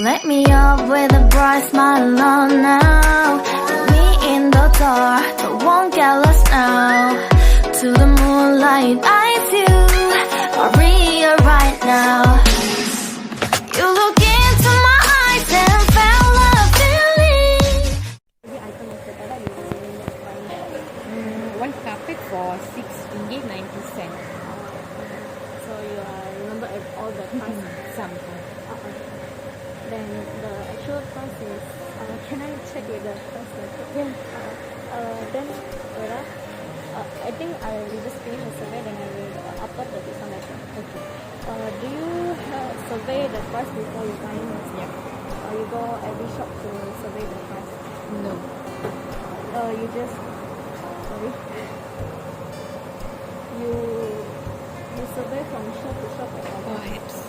Let me up with a bright smile on now. Put me in the dark, but won't get lost now. To the moonlight, eyes you are real right now. You look into my eyes and felt a feeling. One carpet for 6 ringgit 90 cents. So you remember all the price? Something. Then the actual price is, can I check with the price? Yeah. Then, I think I will just finish the survey, then I will upload the discount letter. Okay. Do you survey the price before you buy it? Yeah. You go every shop to survey the price? No. You just, sorry, you survey from shop to shop? Perhaps.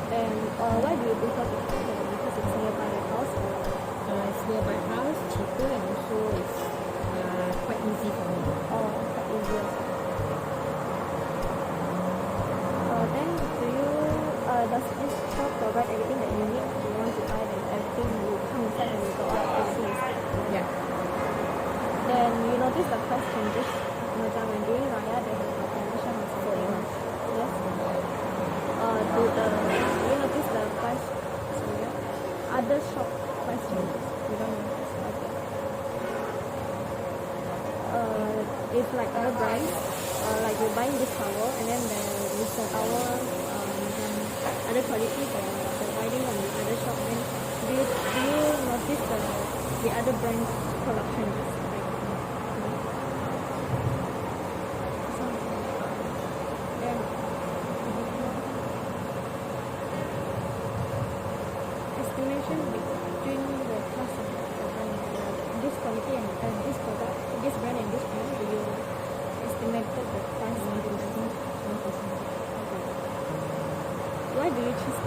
Then why do you prefer to shop there? Because it's nearby your house? It's nearby house, cheaper, and also it's quite easy for me. Quite easier. Then do you, does this shop provide everything that you need? You want to buy and everything will come inside and you go out to see? Yeah. Then you notice the price changes. Macam when during Raya they have a promotion or something. Yes. Do you notice the price? Sorry, other shop price changes. You don't notice. Okay. It's like other brands. Like you're buying this towel and then there is a towel other quality they're providing on the other shop. Then do you notice the other brand's product changes? Estimation between the cost of the brand, this quality and this product, this brand and this brand, do you estimate the price? 1%. Why do you choose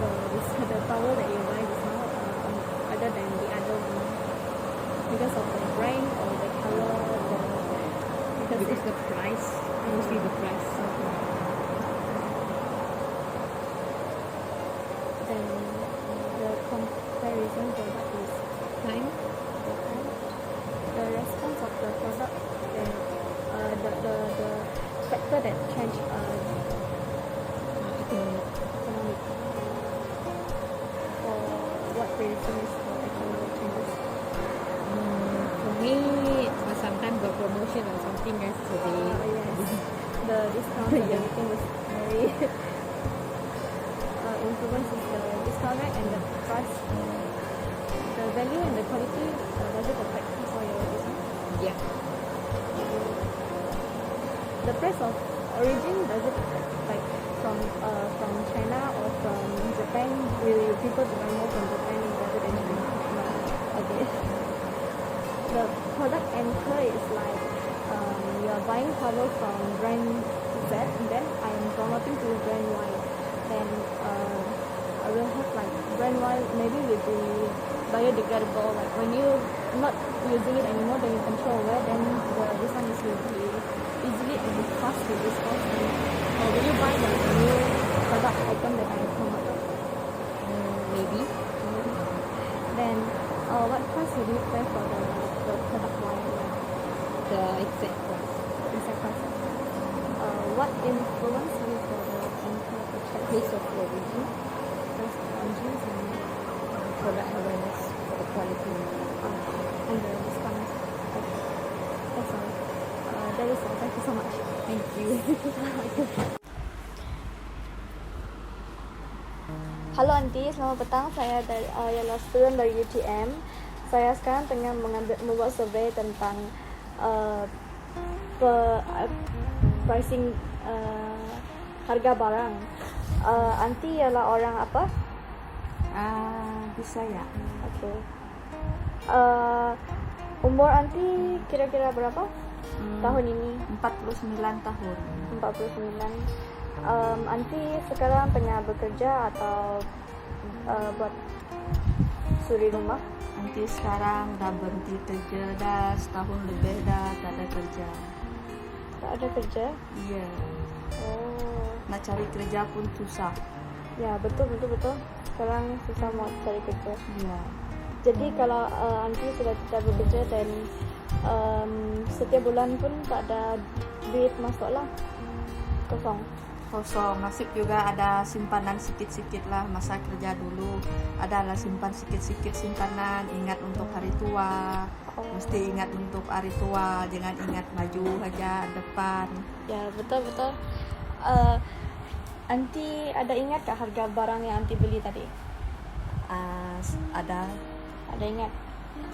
the towel that you buy this now other than the other one? Because of the brand or the color? Because the price, mostly the price. Then the comparison product is Time? the response of the product, then the factor that change economic. Or what reason is for economic changes? For me, sometimes the promotion or something yesterday. Yes, the discount and everything was very influences the discount rate and the price. The value and the quality, does it affect for your business? Yeah. The price of origin, does it affect, like from China or from Japan? Will you prefer to buy more from Japan rather than China? No. Okay. The product anchor is like you are buying towel from brand Z and then I am promoting to brand Y. Then I will have like brand Y maybe will be biodegradable. Like when you not using it anymore, then you can throw away. Then this one is will be easily and fast to dispose. Or will you buy the new product item that I promoted? Maybe. Then what price would you pay for the product Y? The exact price. Exact price. What influence you for the anchor purchase? Place of origin, Price of origins and product awareness for the quality. and the discount. Okay. That's all. That is all. Thank you so much. Thank you. Halo Anti, selamat petang. Saya adalah student dari UTM. Saya sekarang tengah membuat survei tentang pricing harga barang. Anti ialah orang apa? Bisaya. Okay. Umur Anti kira-kira berapa? Tahun ini? 49 tahun. 49. Anti sekarang tengah bekerja atau buat suri rumah? Nanti sekarang dah berhenti kerja dah setahun lebih dah tak ada kerja. Tak ada kerja? Iya. Oh. Nak cari kerja pun susah. Ya, betul. sekarang susah mau cari kerja. Iya. Jadi kalau Anti sudah tidak bekerja dan setiap bulan pun tak ada duit masuk lah, kosong. Nasib juga ada simpanan sikit-sikit lah masa kerja dulu, adalah simpan sikit-sikit simpanan, ingat untuk hari tua. Mesti ingat untuk hari tua, jangan ingat maju aja depan. Ya betul. Anti ada ingat tak harga barang yang Anti beli tadi? Ada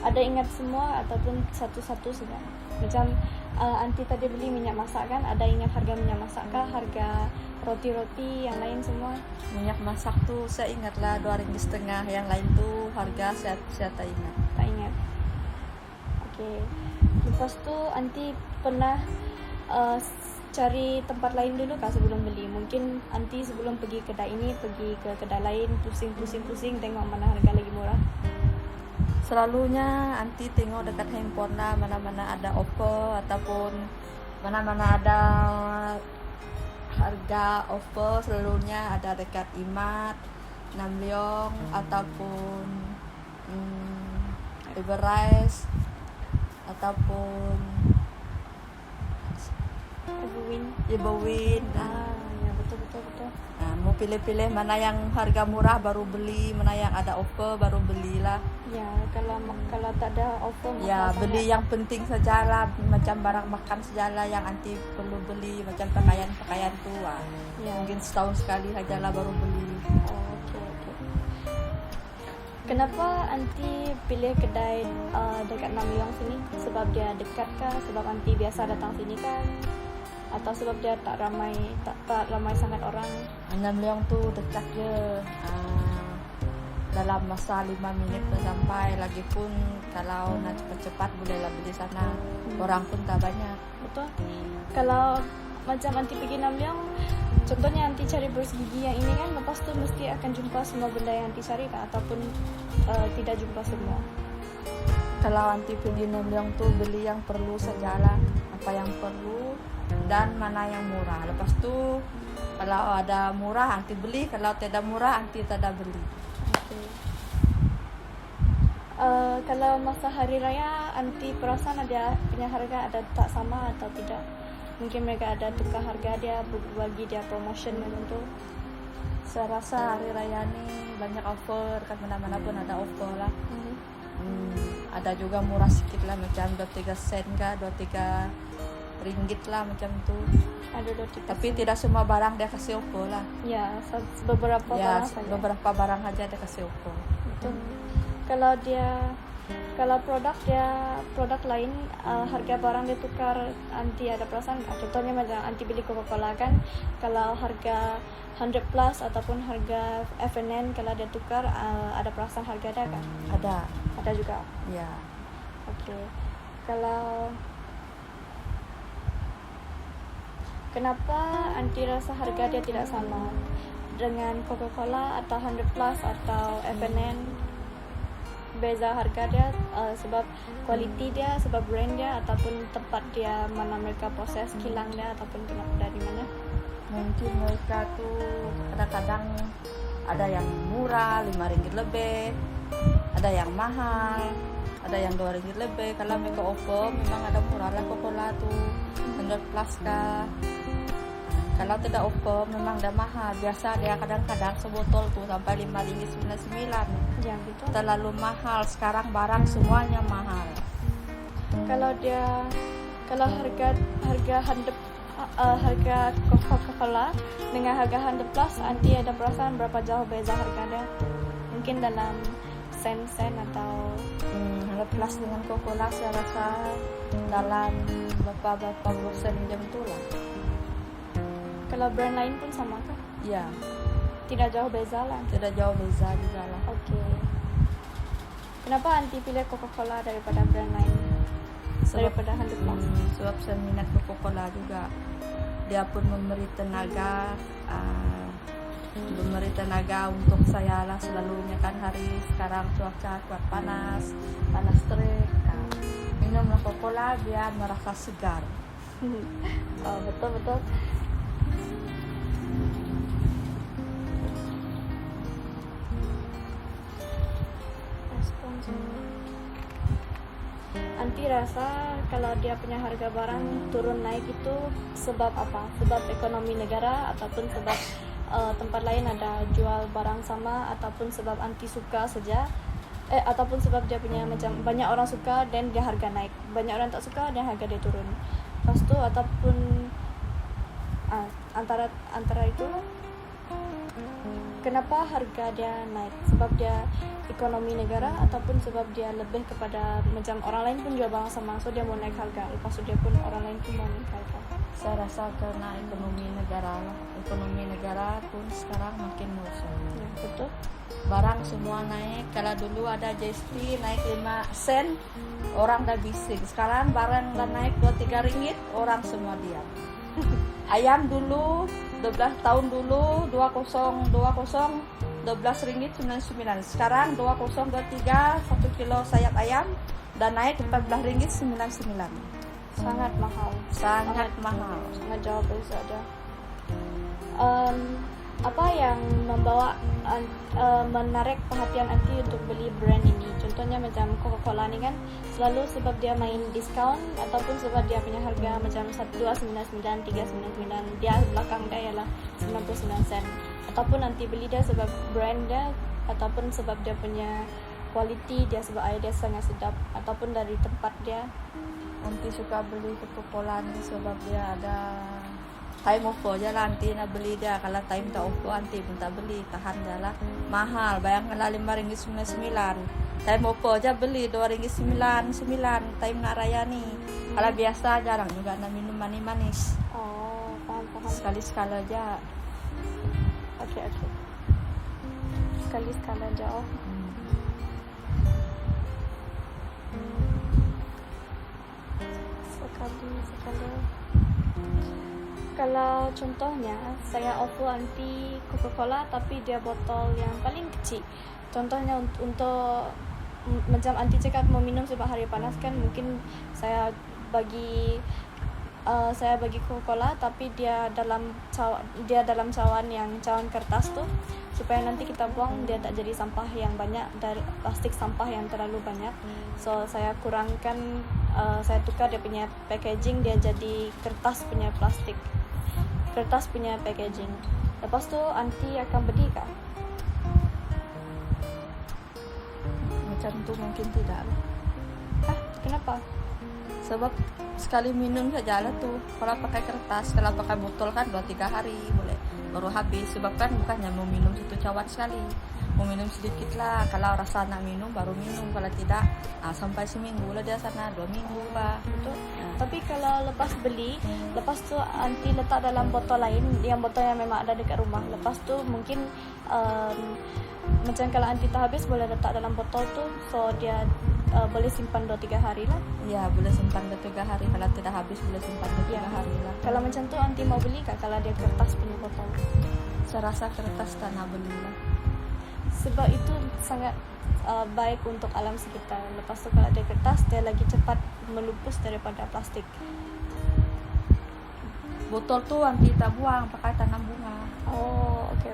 Ada ingat semua ataupun satu-satu saja? Macam Anti tadi beli minyak masak kan? Ada ingat harga minyak masak kah? Harga roti-roti yang lain semua? minyak masak tuh saya ingat lah 2,5 Ringgit, yang lain tuh harga saya tak ingat. Tak ingat. Okey. Lepas tu Anti pernah cari tempat lain dulu kah sebelum beli? Mungkin Anti sebelum pergi kedai ini pergi ke kedai lain, pusing tengok mana harga lagi murah. Selalunya Anti tengok dekat handphone lah, mana-mana ada offer ataupun mana-mana ada harga offer, selalunya ada dekat Imat, Namlyong ataupun Everrise ataupun Iberwin. Ya betul. Nah, mau pilih-pilih mana yang harga murah baru beli, mana yang ada offer baru belilah. Ya, kalau tak ada offer Ya, mahal beli sangat. yang penting sajalah, macam barang makan sajalah yang Anti perlu beli, macam pakaian tua. Ya. Mungkin setahun sekali sajalah baru beli. Oh, okey. Kenapa Anti pilih kedai dekat Namlyong sini? Sebab dia dekat kah? Sebab Anti biasa datang sini kan? Atau sebab dia tak ramai sangat orang? Namlyong tuh dekat je. Dalam masa 5 minit dah sampai. Lagipun kalau nak cepat-cepat bolehlah beli sana. Orang pun tak banyak. Betul. Kalau macam Anti pergi Namlyong, contohnya Anti cari brush gigi yang ini kan, lepas tu mesti akan jumpa semua benda yang Anti cari kan? Ataupun tidak jumpa semua? Kalau Anti pergi Namlyong tuh beli yang perlu sajalah, apa yang perlu dan mana yang murah. Lepas tu kalau ada murah Anti beli, kalau tidak murah Anti tidak beli. Okay. Kalau masa hari raya Anti perasan ada punya harga ada tak sama atau tidak? Mungkin mereka ada tukar harga dia, bagi dia promotion macam tu. Saya rasa hari raya ni banyak offer, kan mana-mana pun ada offer lah. Ada juga murah sikit lah, macam 2-3 sen kah, 2-3 ringgit lah macam tu. Ada 2-3 Tapi tidak semua barang dia kasih offer lah. Ya, beberapa Ya, barang saja. beberapa barang aja dia kasih offer. Betul. Kalau produk lain harga barang dia tukar, Anti ada perasaan? Contohnya macam Anti beli Coca-Cola kan, kalau harga 100 plus ataupun harga F&N kalau dia tukar ada perasaan harga dia kan? Ada juga. Ya. Okey. Kalau kenapa Anti rasa harga dia tidak sama dengan Coca-Cola atau 100 plus atau F&N? Beza harga dia sebab kualiti dia, sebab brand dia ataupun tempat dia mana mereka proses kilang dia ataupun dari mana? Mungkin mereka tuh kadang-kadang ada yang murah 5 ringgit lebih, ada yang mahal, ada yang 2 ringgit lebih. Kalau mereka offer memang ada murah lah Coca-Cola tuh 100 plus kah. Kalau tidak offer memang dah mahal. Biasa dia kadang-kadang sebotol tuh sampai 5 ringgit 99. Ya betul. Terlalu mahal. Sekarang barang semuanya mahal. Kalau harga Coca-Cola dengan harga 100 plus, Anti ada perasaan berapa jauh beza harga dia? Mungkin dalam sen-sen atau 100 plus dengan Coca-Cola saya rasa dalam berapa persen macam tu lah. kalau brand lain pun sama kah? Ya, Tidak jauh beza lah. tidak jauh beza juga lah. Okey. Kenapa Anti pilih Coca-Cola daripada brand lain? Daripada 100 plus? Sebab saya minat Coca-Cola juga. Dia pun memberi tenaga untuk saya lah selalunya kan. Hari sekarang cuaca kuat panas terik. Minumlah Coca-Cola biar merasa segar. Oh, betul. Anti rasa kalau dia punya harga barang turun naik itu sebab apa? Sebab ekonomi negara ataupun sebab tempat lain ada jual barang sama, ataupun sebab anti suka saja, ataupun sebab dia punya macam banyak orang suka dan dia harga naik, banyak orang tak suka dan harga dia turun. Lepas tu ataupun antara itu, kenapa harga dia naik? Sebab dia ekonomi negara ataupun sebab dia lebih kepada macam orang lain pun jual barang sama, so dia mau naik harga. Lepas tu dia pun orang lain pun mau naik harga. Saya rasa karena ekonomi negara lah. Ekonomi negara pun sekarang makin merosot. Ya, betul. Barang semua naik. Kalau dulu ada GST naik 5 sen, orang dah bising. Sekarang barang dah naik 2-3 ringgit, orang semua diam. Ayam dulu 12 tahun dulu 20 12 ringgit 99. Sekarang 2023 1 kilo sayap ayam dan naik 14 ringgit 99. Sangat mahal. Sangat mahal. Sangat jauh berbeza aja. Apa yang membawa menarik perhatian anti untuk beli brand ini? Contohnya macam Coca-Cola ni kan, selalu sebab dia main diskaun ataupun sebab dia punya harga macam 2.99, 3.99, dia belakang dia ialah 99 sen. Ataupun nanti beli dia sebab brand dia, ataupun sebab dia punya quality dia, sebab air dia sangat sedap, ataupun dari tempat dia. Nanti suka beli Coca-Cola ni sebab dia ada time offer je lah. Nanti nak beli dia. Kalau time tak offer nanti pun tak beli, tahan je lah. Mahal, bayangkanlah 5 ringgit 99. Time offer je beli 2 ringgit 99 time nak raya ni. Kalau biasa jarang juga nak minum manis-manis. Oh, faham. Sekali-sekala aja. Okay. Sekali-sekala jauh. Sekali. Kalau contohnya saya offer anti Coca-Cola tapi dia botol yang paling kecil. Contohnya untuk macam anti cakap mau minum sebab hari panas kan, mungkin saya bagi Coca-Cola tapi dia dalam cawan yang cawan kertas tu, supaya nanti kita buang dia tak jadi sampah yang banyak, dari plastik sampah yang terlalu banyak. So saya kurangkan, saya tukar dia punya packaging, dia jadi kertas punya packaging. Lepas tu anti akan beli kah? Macam tu mungkin tidak. Kenapa? Sebab sekali minum saja lah tu. Kalau pakai kertas, kalau pakai botol kan 2-3 hari boleh baru habis. Sebab kan bukannya mau minum satu cawan sekali, mau minum sedikit lah. Kalau rasa nak minum baru minum, kalau tidak sampai seminggu lah dia sana, 2 minggu lah. Betul. Tapi kalau lepas beli, lepas tu anti letak dalam botol lain, yang botol yang memang ada dekat rumah. Lepas tu mungkin macam kalau anti tak habis boleh letak dalam botol tu, so dia boleh simpan 2-3 hari lah. Ya, boleh simpan 2-3 hari. Kalau tidak habis boleh simpan 2-3 hari lah. Kalau macam tu anti mau beli kah kalau dia kertas punya botol? Saya rasa kertas tak nak beli lah. Sebab itu sangat baik untuk alam sekitar. Lepas tu kalau dia kertas, dia lagi cepat melupus daripada plastik. Botol tu anti tak buang, pakai tanam bunga. Oh, okay.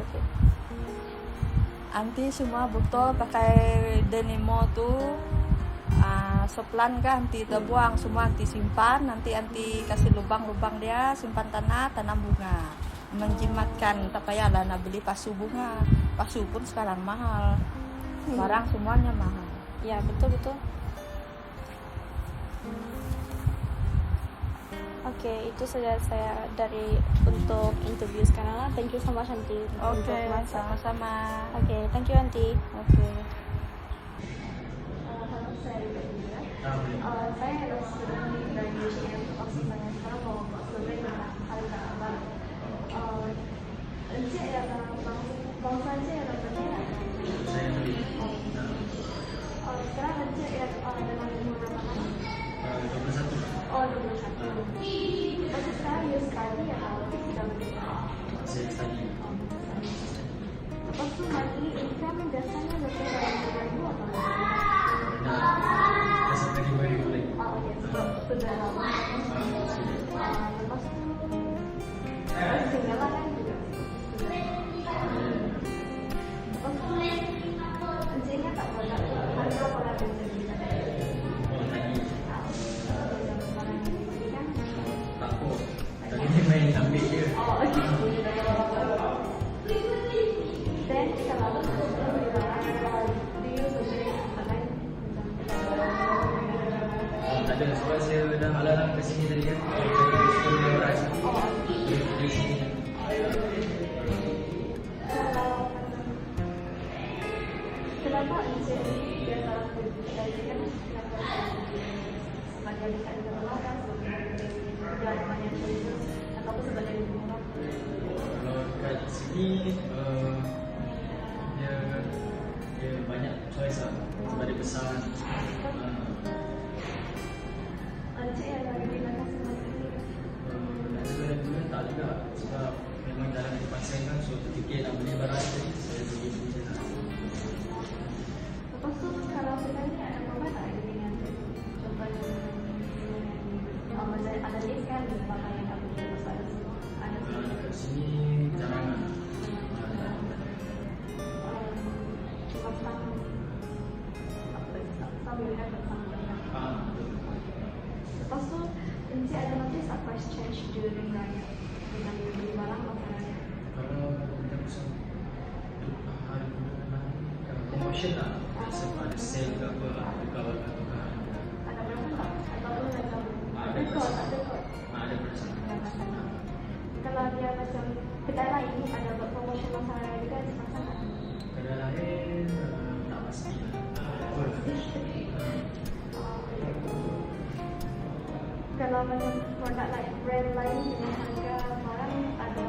Anti semua botol pakai Denimo tu soplan kan, anti tak buang, semua anti simpan, nanti anti kasih lubang-lubang dia, simpan tanah, tanam bunga. Menjimatkan, tak payahlah nak beli pasu bunga. Pasu pun sekarang mahal. Barang semuanya mahal. Ya, betul. Okay, itu saja saya dari untuk interview sekarang lah. Thank you so much Aunty. Okay, sama-sama. Okay, thank you Aunty. Okay. Saya adalah student di graduation vaksin saya sekarang mau survei hari Abang. Encik ya bangsa Encik ya katanya. Sekarang Encik ya dengan umur berapa lama? 21. Oh, 21. Masih sekarang you study atau sudah menikah? Saya study. Lepas tu monthly income biasanya lebih dari 2,000 atau Dah sampai di bawah boleh. okay. Sebab sudah lama. Lepas tu tinggalan kan juga. Lepas tu ada sebab saya dah alang-alang ke sini tadi kan. Saya rasa di sini. Kenapa Encik dia dalam pendidikan kenapa sebagai dekat dengan orang sebagai banyak choices ataupun sebagai orang? Kalau kat sini dia banyak choice lah sebab dia besar. Encik yang lagi digunakan sebagai ini. Dan sebenarnya tak juga sebab memang dalam tempat saya kan so terfikir nak beli barang tadi saya pergi je lah. Lepas tu kalau sebenarnya ada problem tak ada dengan contohnya macam ada list kan bahan yang kamu jual lepas ada semua ada Kat sini jarang lah. Lepas tu, Encik ada notice tak price change during raya? Dengan beli barang makanan? Kalau kita bisa hari bulan promotion lah, biasa ada sale ke apa, tukar kan. Ada berapa tak? Ataupun macam Ada rekod, tak rekod? Ada perasaan. Kalau dia macam kedai lain ada buat promotion masa raya juga, macam tak? Kedai lain tak pasti lah. Kalau macam produk lain, brand lain dengan harga barang ada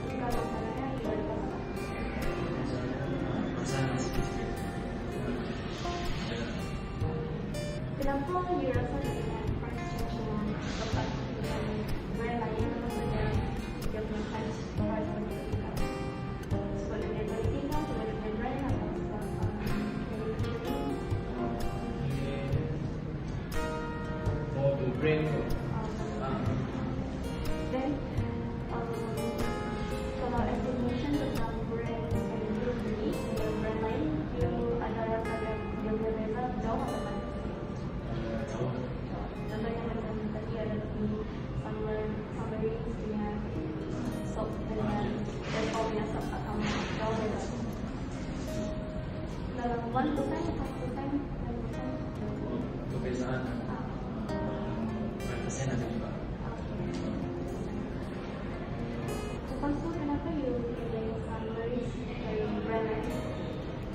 tukar masalahnya, ia ada masalah. Perasaan sikit-sikit. Kenapa you rasa dengan price change yang tepat dengan brand lain maksudnya dia punya price lebih dekat? Sebab dia quality kan, sebab dia punya brand atau sebab For the brand tu. then kalau estimation tentang brand yang you beli dengan brand lain, you ada rasa dia punya beza jauh atau tak? Jauh. Contohnya macam tadi ada di summary dengan sop dengan level punya sop atau jauh beza. Dalam 1%, 5%, Perbezaan 5% ada juga. lepas tu kenapa you pilih summary dari brand lain?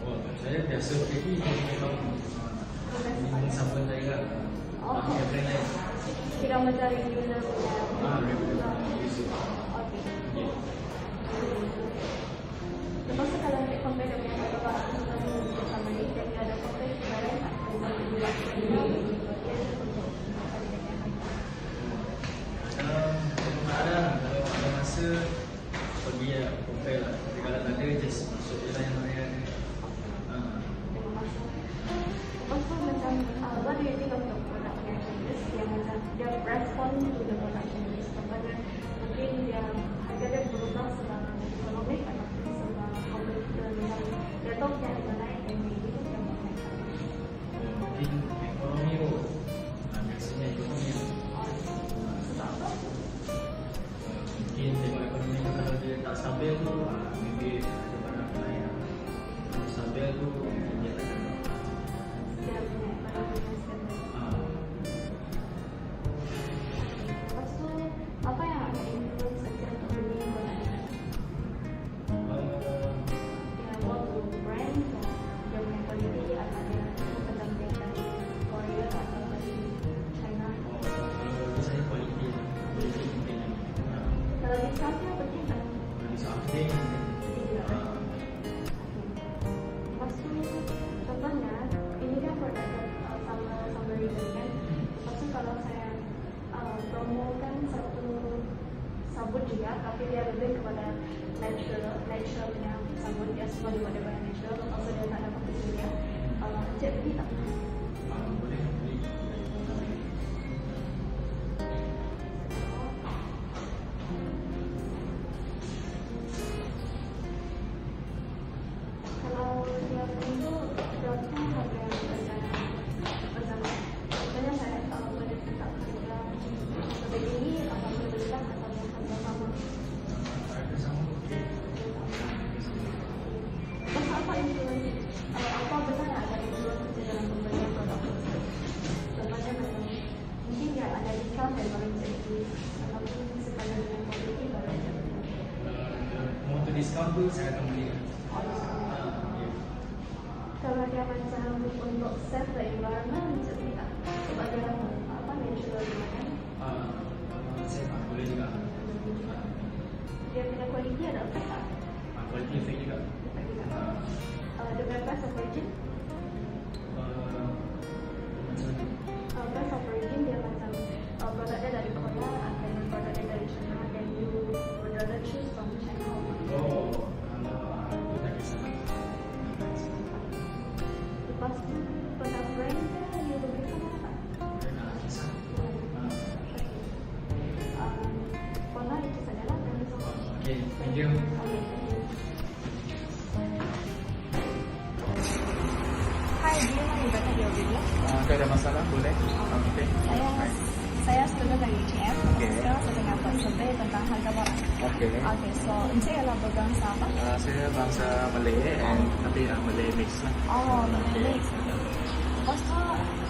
Oh, saya biasa pergi memang minum sabun saya kan. Pakai brand lain. Kira macam regular punya. Regular. Okay. Ya. Lepas tu kalau nak compare dengan harga barang summary dan dia ada compare barang tak? Ada kalau ada masa pergi lah, compare lah. Tapi kalau tak ada, just masuk je lah yang mana. Lepas tu macam what do you think of the product yang changes yang macam dia respond to the product changes? Contohnya mungkin dia harga dia berubah sebab ekonomi ataupun sebab kompetitor yang dia tahu dia ada naik dan ini yang menaikkan. Mungkin ekonomi pun. Biasanya ekonomi. Sebab apa? Mungkin tengok ekonomi tu kalau dia tak stabil tu, maybe ada barang lain. Kalau stabil tu, mungkin dia takkan dapat. Dia punya ekonomi yang stabil. Lepas tu apa yang akan influence saja untuk beli produk ini? Dia mau to brand, dia punya quality atau dia pendamping dari Korea atau dari China. Kalau saya quality lah. Quality mungkin yang Kalau discountnya penting tak? Kalau something Lepas tu contohnya ini kan produk summary kan. Lepas tu kalau saya promokan satu sabun juga tapi dia lebih kepada natural punya sabun, dia semua daripada bahan natural, lepas tu dia tak ada kompetitornya. Encik beli tak? boleh beli. Kalau dia itu berapa harga yang bersama? Contohnya saya boleh minta harga lebih tinggi atau lebih rendah atau harga sama. Harga sama okey. Terus apa influence? Apa benar ada influence dalam sesuatu saya akan beli. Ya. Kalau dia macam untuk save the environment macam ni tak? Sebab dia apa natural kan? Saya boleh juga. Dia punya kualiti ada apa tak? Kualiti efek juga. Dia punya price of origin? Macam mana? Price of origin dia macam produk dia dari Korea atau produk dia dari China, then you would rather choose from China or Korea. Oh, kalau tak kisah. Lepas tu produk brand dia you beli sama tak? Tak kisah. For now itu sajalah. Thank you so much. Okay, thank you. Okay, thank you. Hi, do you know Rebecca your video? Kalau ada masalah boleh. Okay. Saya student dari UGM. Okay. Sekarang saya tengah buat survey tentang harga barang. Okay. Okay, so Encik ialah berbangsa apa? Saya bangsa Malay tapi Malay mix lah. Oh, Malay. Lepas tu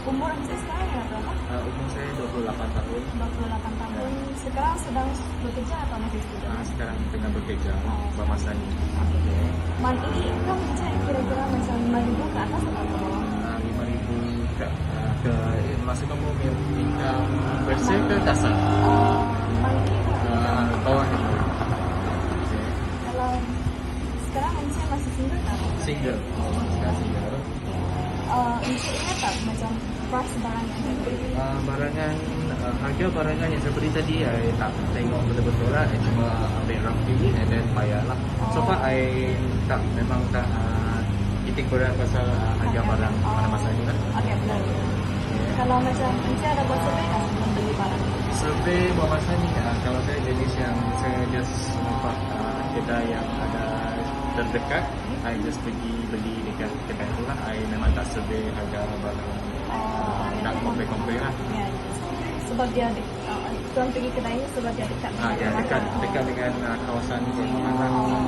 umur Encik sekarang ialah berapa? Umur saya 28 tahun. 28 tahun. Sekarang sedang bekerja atau masih student? Sekarang tengah bekerja bermasa ni. Okay. Monthly income Encik kira-kira macam 5,000 ke atas atau ke bawah? 5,000 ke masa kamu income bersih ke dasar? Monthly ke? Bawah ni. Kalau sekarang Encik masih single tak? Single. Sekarang single. Encik ingat tak macam price barang yang Encik beli? Barangan harga barangan yang saya beli tadi saya tak tengok betul-betul lah. Saya cuma ambil roughly and then bayar lah. So far memang tak titik berat pasal harga barang pada masa ni lah. Okay, benar. Kalau macam Encik ada buat survey tak sebelum beli barang? Survey buat masa ni kalau saya jenis yang saya just nampak kedai yang ada terdekat, I just pergi beli dekat kedai tu lah. I memang tak survey harga barang. Tak compare lah. Ya, sebab dia tuan pergi kedai ni sebab dia dekat dengan dekat dengan kawasan Kembangan lah.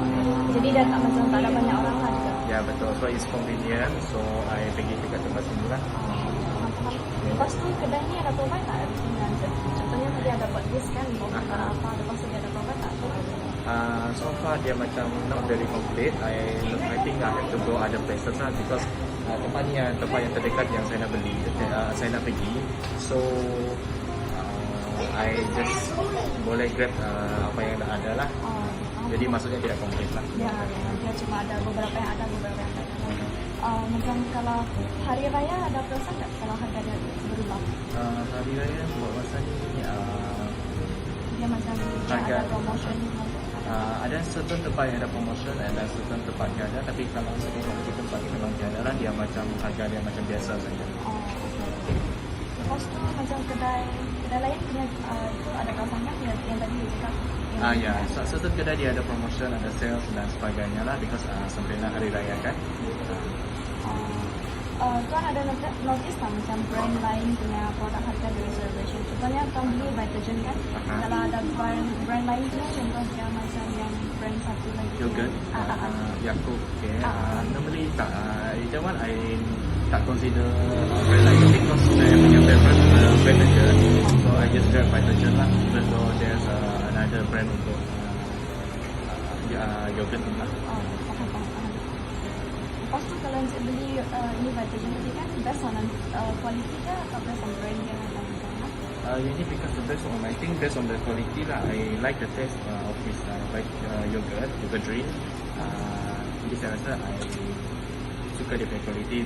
Jadi dia tak macam tak ada banyak orang lah juga. Ya betul, so it's convenient. So I pergi dekat tempat sini lah. Lepas tu kedai ni ada provide tak? Contohnya dia ada buat diskaun apa, lepas tu dia ada provide tak? So far dia macam not very complete. I think I have to go other places lah because tempat yang terdekat yang saya nak beli, saya nak pergi. So I just boleh grab apa yang ada lah. Jadi maksudnya tidak komplit lah. Ya, dia cuma ada beberapa yang ada, beberapa yang tak ada. Macam kalau hari raya ada perasan tak kalau harga dia berubah? Hari raya buat masa ni Dia macam harga ada promotion. ada certain tempat yang ada promotion, ada certain tempat yang ada. Tapi kalau saya di tempat yang memang tiada lah, dia macam harga dia macam biasa saja. Lepas tu macam kedai lain punya itu ada kawasannya yang tadi you cakap. Ya, certain kedai dia ada promotion, ada sales dan sebagainya lah because sampai nak hari raya kan. Tuan ada notice tak macam brand lain punya produk harga di reservation? Contohnya tuan beli Vitagen kan, kalau ada brand lain punya contoh dia macam yang brand satu lagi Yogurt, Yakult, okay. Normally tak, that one I tak consider brand lain because saya punya favorite Vitagen, so I just grab Vitagen lah. Even though there's another brand untuk yogurt lah. Faham. Lepas tu kalau Encik beli ini Vitagen tadi kan based on quality ke atau based on brand dia atau macam mana? Ini because I think based on the quality lah. I like the taste of this yogurt drink. Jadi saya rasa I suka dia punya quality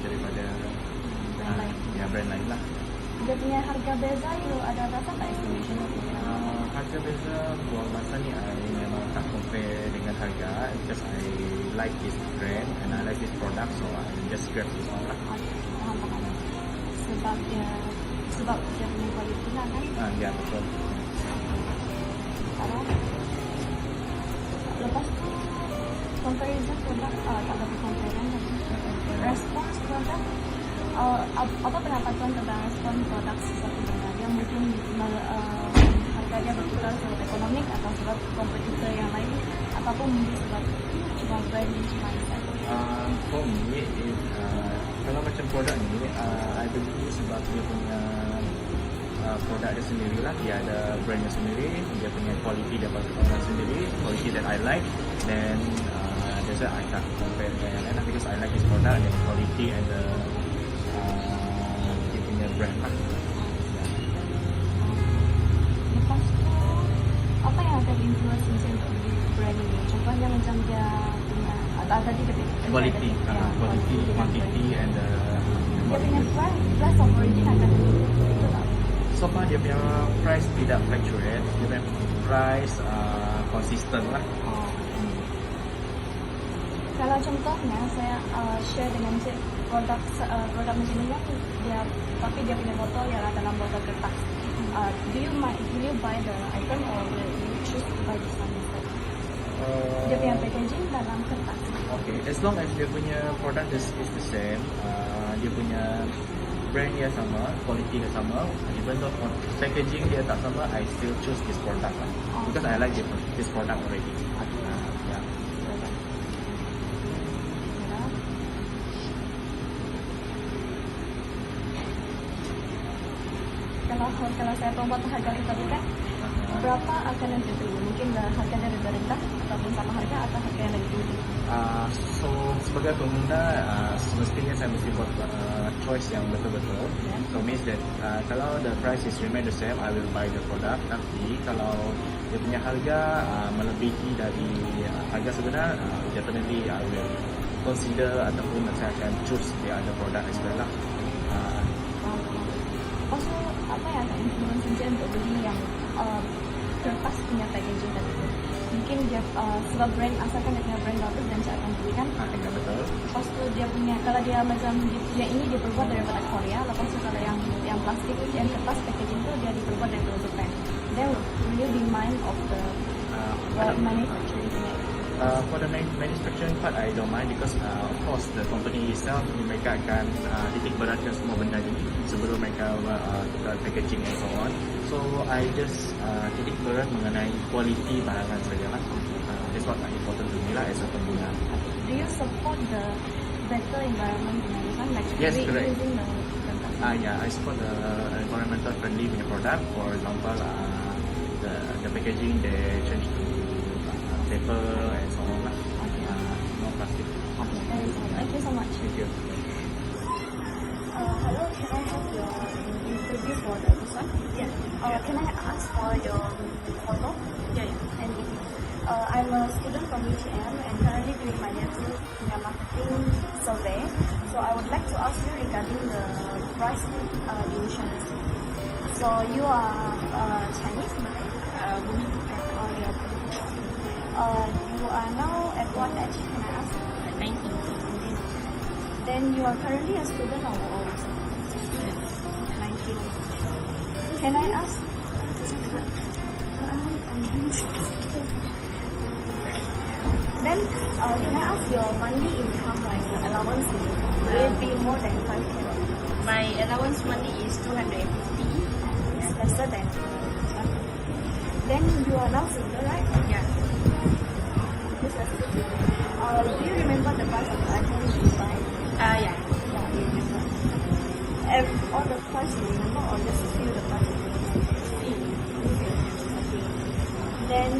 daripada brand lain lah. Dia punya harga beza you ada rasa tak estimation? Harga beza buat masa ni I memang tak compare dengan harga because I like this brand and I like this product, so I just grab this one lah. Faham. Sebab dia punya quality lah kan? Ya betul. Lepas tu comparison produk tak ada comparison lagi. Respons produk apa pendapat tuan tentang respon produk sesuatu benda dia mungkin harga dia bertukar sebab ekonomik atau sebab kompetitor yang lain ataupun mungkin sebab cuma brand cuma saja. For me, kalau macam produk ni, I beli sebab dia punya produk dia sendiri lah. Dia ada brandnya sendiri, dia punya quality dia sendiri, quality that I like. Then that's why I tak compare dengan yang lain lah, because I like his product and the quality and the dia punya brand lah. Lepas tu, apa yang akan influence Vincent untuk beli brand ini? Contohnya macam dia punya, tadi dia Quality, quality, quantity and the dia punya price of origin akan itu tak? so far dia punya price tidak fluctuate, dia punya price consistent lah. Kalau contohnya saya share dengan cik produk macam ni kan, dia tapi dia punya botol ialah dalam botol kertas. Will you buy the item or will you choose to buy this one instead? Dia punya packaging dalam kertas. Okay, as long as dia punya product is the same, dia punya brand dia sama, quality dia sama, even though packaging dia tak sama, I still choose this product lah. Because I like this product already. Yeah. Kalau saya membuat harga kita bukan, berapa akan yang dibeli? Mungkin harganya lebih rendah ataupun sama harga atau harga yang lebih tinggi? So sebagai pengguna, semestinya saya mesti buat choice yang betul-betul. So means that kalau the price is remain the same, I will buy the product. Tapi kalau dia punya harga melebihi dari harga sebenar, definitely I will consider ataupun saya akan choose the other product as well lah. Also, apa yang akan influence Vincent untuk beli yang kertas punya packaging tadi tu? Mungkin dia sebab brand, asalkan dia punya brand bagus dan saya akan beli kan? Ya betul. Lepas tu dia punya, kalau dia macam yang ini dia berbuat daripada Korea, lepas tu kalau yang plastik tu, yang kertas packaging tu dia diperbuat daripada Jepun. Then will you be mind of the manufacturing punya? For the manufacturing part, I don't mind because of course the company itself mereka akan titik beratkan semua benda ini sebelum mereka packaging and so on. So I just titik berat mengenai quality barangan sajalah. That's what important to me lah as a pengguna. Do you support the better environment punya design? Like Yes, correct. using the kertas? Yeah, I support the environmental friendly punya product. For example, the packaging they change to paper and so on lah. No plastic. Okay, thank you so much. Thank you. Hello, can I have your interview for this one? Yeah. Can I ask for your photo? Yeah. And I'm a student from UTM and currently doing my year 2 marketing survey. So I would like to ask you regarding the price divisions. So you are Chinese, right? You are now at what age, can I ask? 19. Then you are currently a student or student? 19. Can I ask? Then can I ask your monthly income, like your allowance, will it be more than 5K? My allowance monthly is 250. It's lesser than. Then you are now single, right? Yeah. Do you remember the price of the items you buy? Yeah. Yeah, you remember. All the price you remember or just few the price you remember? Okay. Then,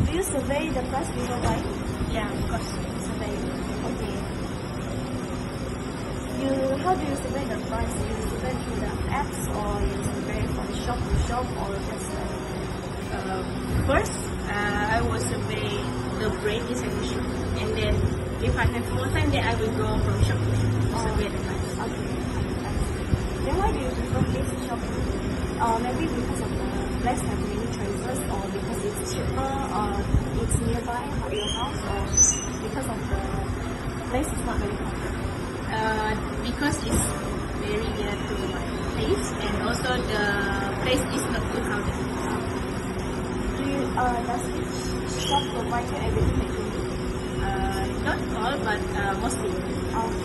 do you survey the price before buying? Yeah, of course. Survey. Okay. How do you survey the price? You survey through the apps or you survey from shop to shop or just First, I will survey the brand inside the shop, and then if I have more time, then I will go from shop to shop to survey the price. Okay. Then why do you prefer this shop? Maybe because of the less have many choices, or because it's cheaper, or it's nearby your house, or because of the place is not very far. Because it's very near to my place, and also the place is not too crowded. Does each shop provide you everything that you need? Not all, but mostly. Okay.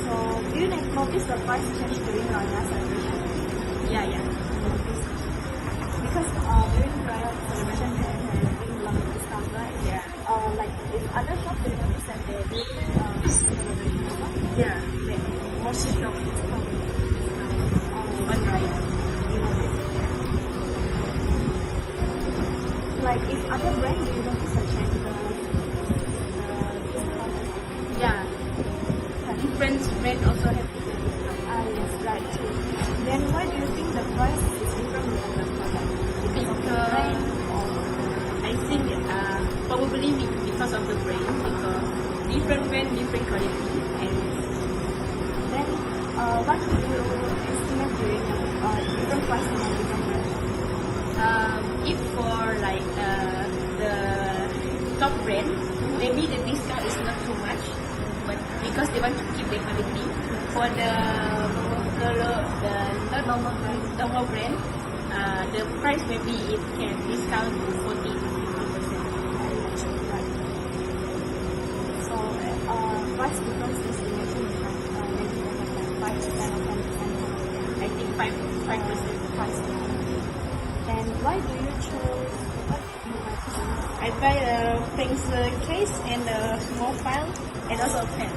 So, do you notice the price change during Raya celebration? Yeah. Because during Raya celebration, they're having a lot of discounts, right? Yeah. Like, if other shops, do you notice that they do celebration? Yeah. Most shop discount on Raya. different brand also have different. Yes, right. Then why do you think the price is different with the product? Because of the brand or I think probably because of the brand, because different brand, different quality, and then what do you estimate during different price and different brand? if for like the top brand, maybe the discount is not too much, but because they want to keep the quality. For the normal brand, the price maybe it can discount to 40 to 50%. So price difference is maybe like 5 to 10 or 10%. I think 5%. Price difference. Then why do you choose what do you like to choose? I buy a pencil case and a small file and also a pen.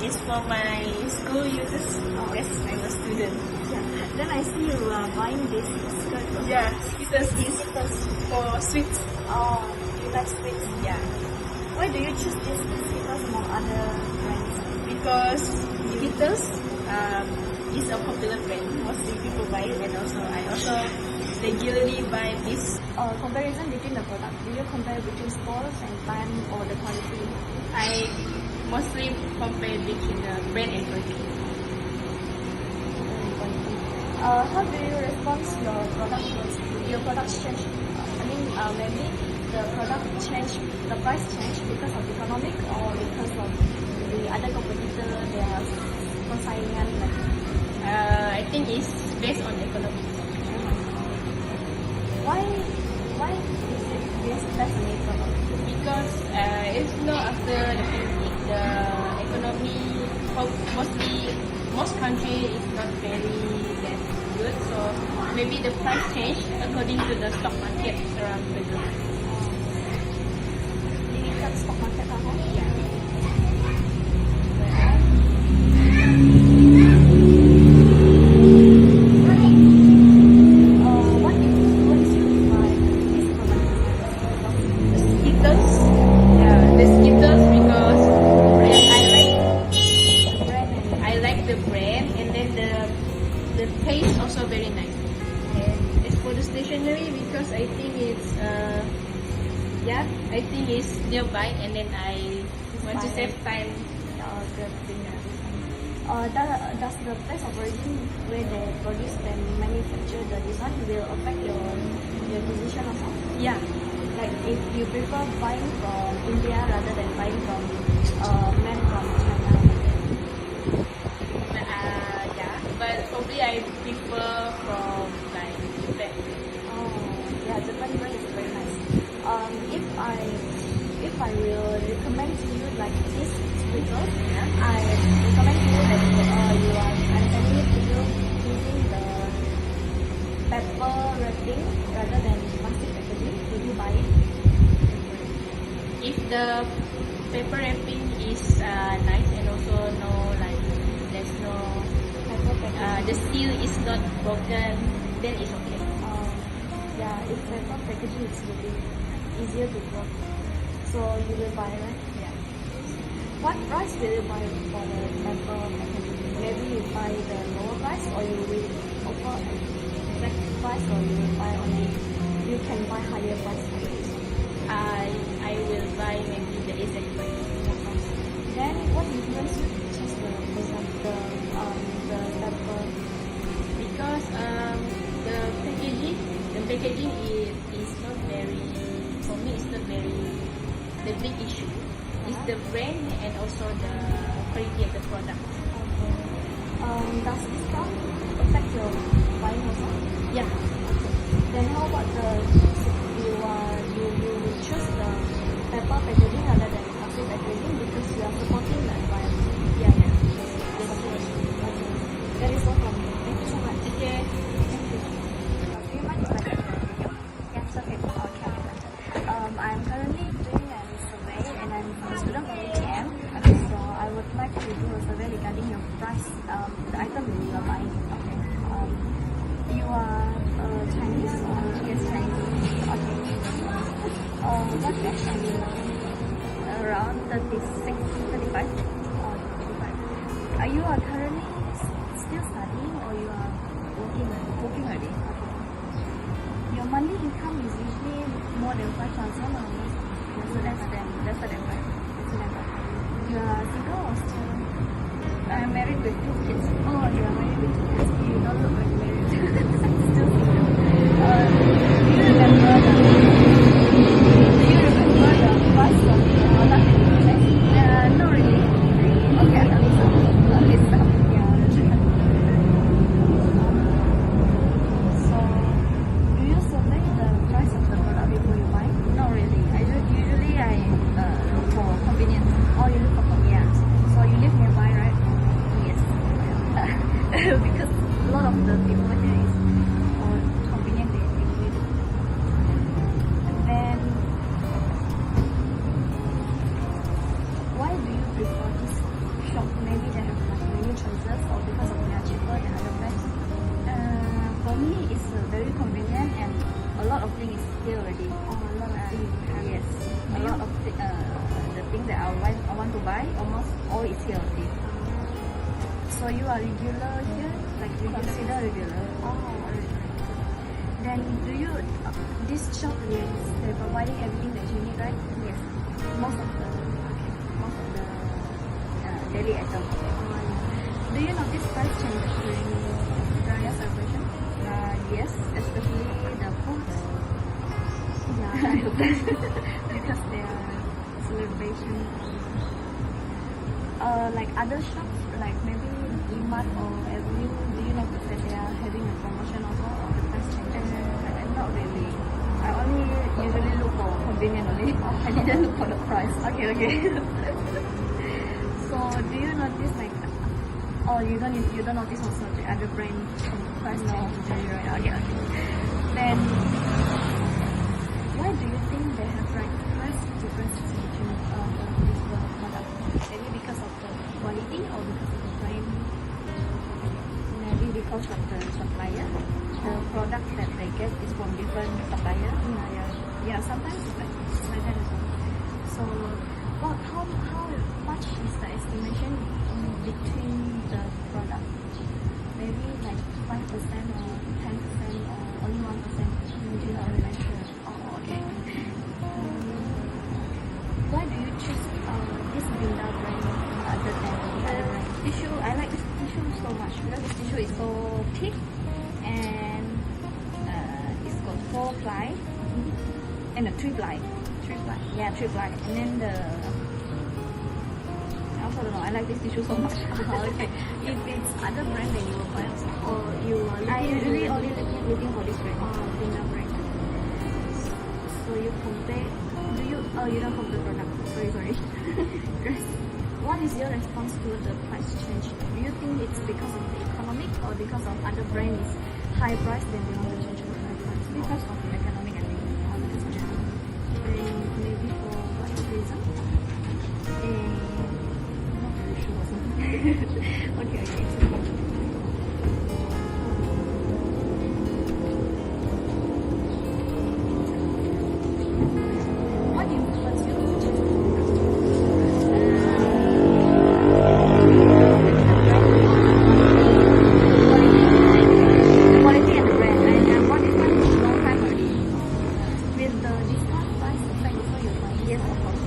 It's for my school uses. Yes, I'm a student. Yeah. Then I see you are buying this skirt. Yeah, Skittles is for sweets. Oh, you like sweets? Yeah, Why do you choose this skirt among other brands? because Skittles is a popular brand. Mostly people buy it, and also I also regularly buy this. Comparison between the product. Do you compare between stores and time or the quality? I mostly compare between the brand and quality. How do you respond to your products change? Maybe the product change, the price change because of economic or because of the other competitor they are persaingan like. I think it's based on economic. Why is it based on economic? Because it's not after the pandemic, the economy most country is not very that good, so maybe the price change according to the stock market around the globe. Dilihat stock market apa? Yeah. What influence you to buy this product? Skittles, yeah, the Skittles because I like the brand, and then the taste also very nice. And as for the stationery, because I think it's I think it's nearby, and then I want to save time. Good thing. Does the place of origin where they produce and manufacture the design will affect your decision also? Yeah, Like if you prefer buying from India rather than buying from men from China. but probably I prefer from like Japan. Oh, yeah, Japan brand is very nice. If I will recommend to you like this speaker, I recommend to you that I'm telling it to you using the paper wrapping rather than plastic packaging. Will you buy it? If the paper wrapping is nice and also there's no Paper packaging. the seal is not broken, then it's okay. Yeah, if paper packaging is really easier to work. So you will buy, right? Yeah. What price will you buy for the paper packaging? Maybe you buy the lower price, or you will offer a flat price, or you will buy only you can buy higher price packaging. I will buy maybe the exact price. Then what influence you to choose the paper? Because the packaging is not very, for me it's not very the big issue. It's the brand and also the quality of the product. Does discount affect your buying also? Yeah. Then how about you choose the paper packaging rather than plastic packaging because you are supporting the environment. Yeah. That is all from me. Thank you so much. Okay. Thank you. Do you mind if I take the video? Yes, okay. I'm currently doing a survey and I'm a student from ATM. Okay, so I would like to do a survey regarding your price, the item that you are buying. Okay. You are Chinese or yes, Chinese? Okay. What age are you? Around 36, 35. 35. you are currently still studying or you are working already? Working already. Your monthly income is usually more than 5,000 or less? Lesser than five. You are single or still? I'm married with 2 kids. Oh, you are married with 2 kids. You don't look like married. Still single. Do you remember the price of the product that you purchased? Not really. Okay, at least some. Yeah. So, do you select the price of the product before you buy? Not really. Usually I look for convenience. Or you look for convenience? So you live nearby, right? Yes. Because a lot of the people here is convenient. They live. And then, why do you prefer this shop? Maybe they have like many choices, or because of they are cheaper than other brands? For me, it's very convenient and a lot of things is here already. Or a lot of things you have. Yes. A lot of the things that I want to buy, almost all is here already. So you are regular here? Like Consider regular. Oh, alright. Then do you, this shop is they're providing everything that you need, right? Yes. Most of the Daily items. Do you notice price changes during New Year celebration? Yes, especially the food. Yeah, because they are celebration. Like other shops, like maybe Emart or Avenue, do you notice that they are having a promotion also, or the price changes? Not really. I only usually look for convenient only. I didn't look for the price. Okay. So do you notice like, oh you don't notice also the other brand price changes? Right? Okay. Then why do you think they have like price differences between this product? Maybe because of the quality or because of the brand? Maybe because of the supplier. The product that they get is from different supplier. Yeah. Sometimes it's like that as well. So, how much is the estimation between the product? Maybe like 5% or 10% or only 1%? Do you not really sure? Oh, okay. Why do you choose this Binda brand other than the other brand? Tissue, I like this tissue so much because this tissue is so thick and it's got 4 ply and a 3 ply. 3 ply. Yeah, 3 ply. And then I also don't know, I like this tissue so much. Okay. If it's other brand, then you will buy also. Or you are I usually only looking for this brand. Binda brand. So you compare. You don't compare product. Sorry. What is your response to the price change? Do you think it's because of the economic or because of other brand is high price then they want to change to high price? Because of the economic, I think. Or because of that? And maybe for what reason? Not really sure also. Okay. What influenced you to choose The quality and the brand. I bought this one a long time already. with the discount price effect also you're buying? Yes, of course.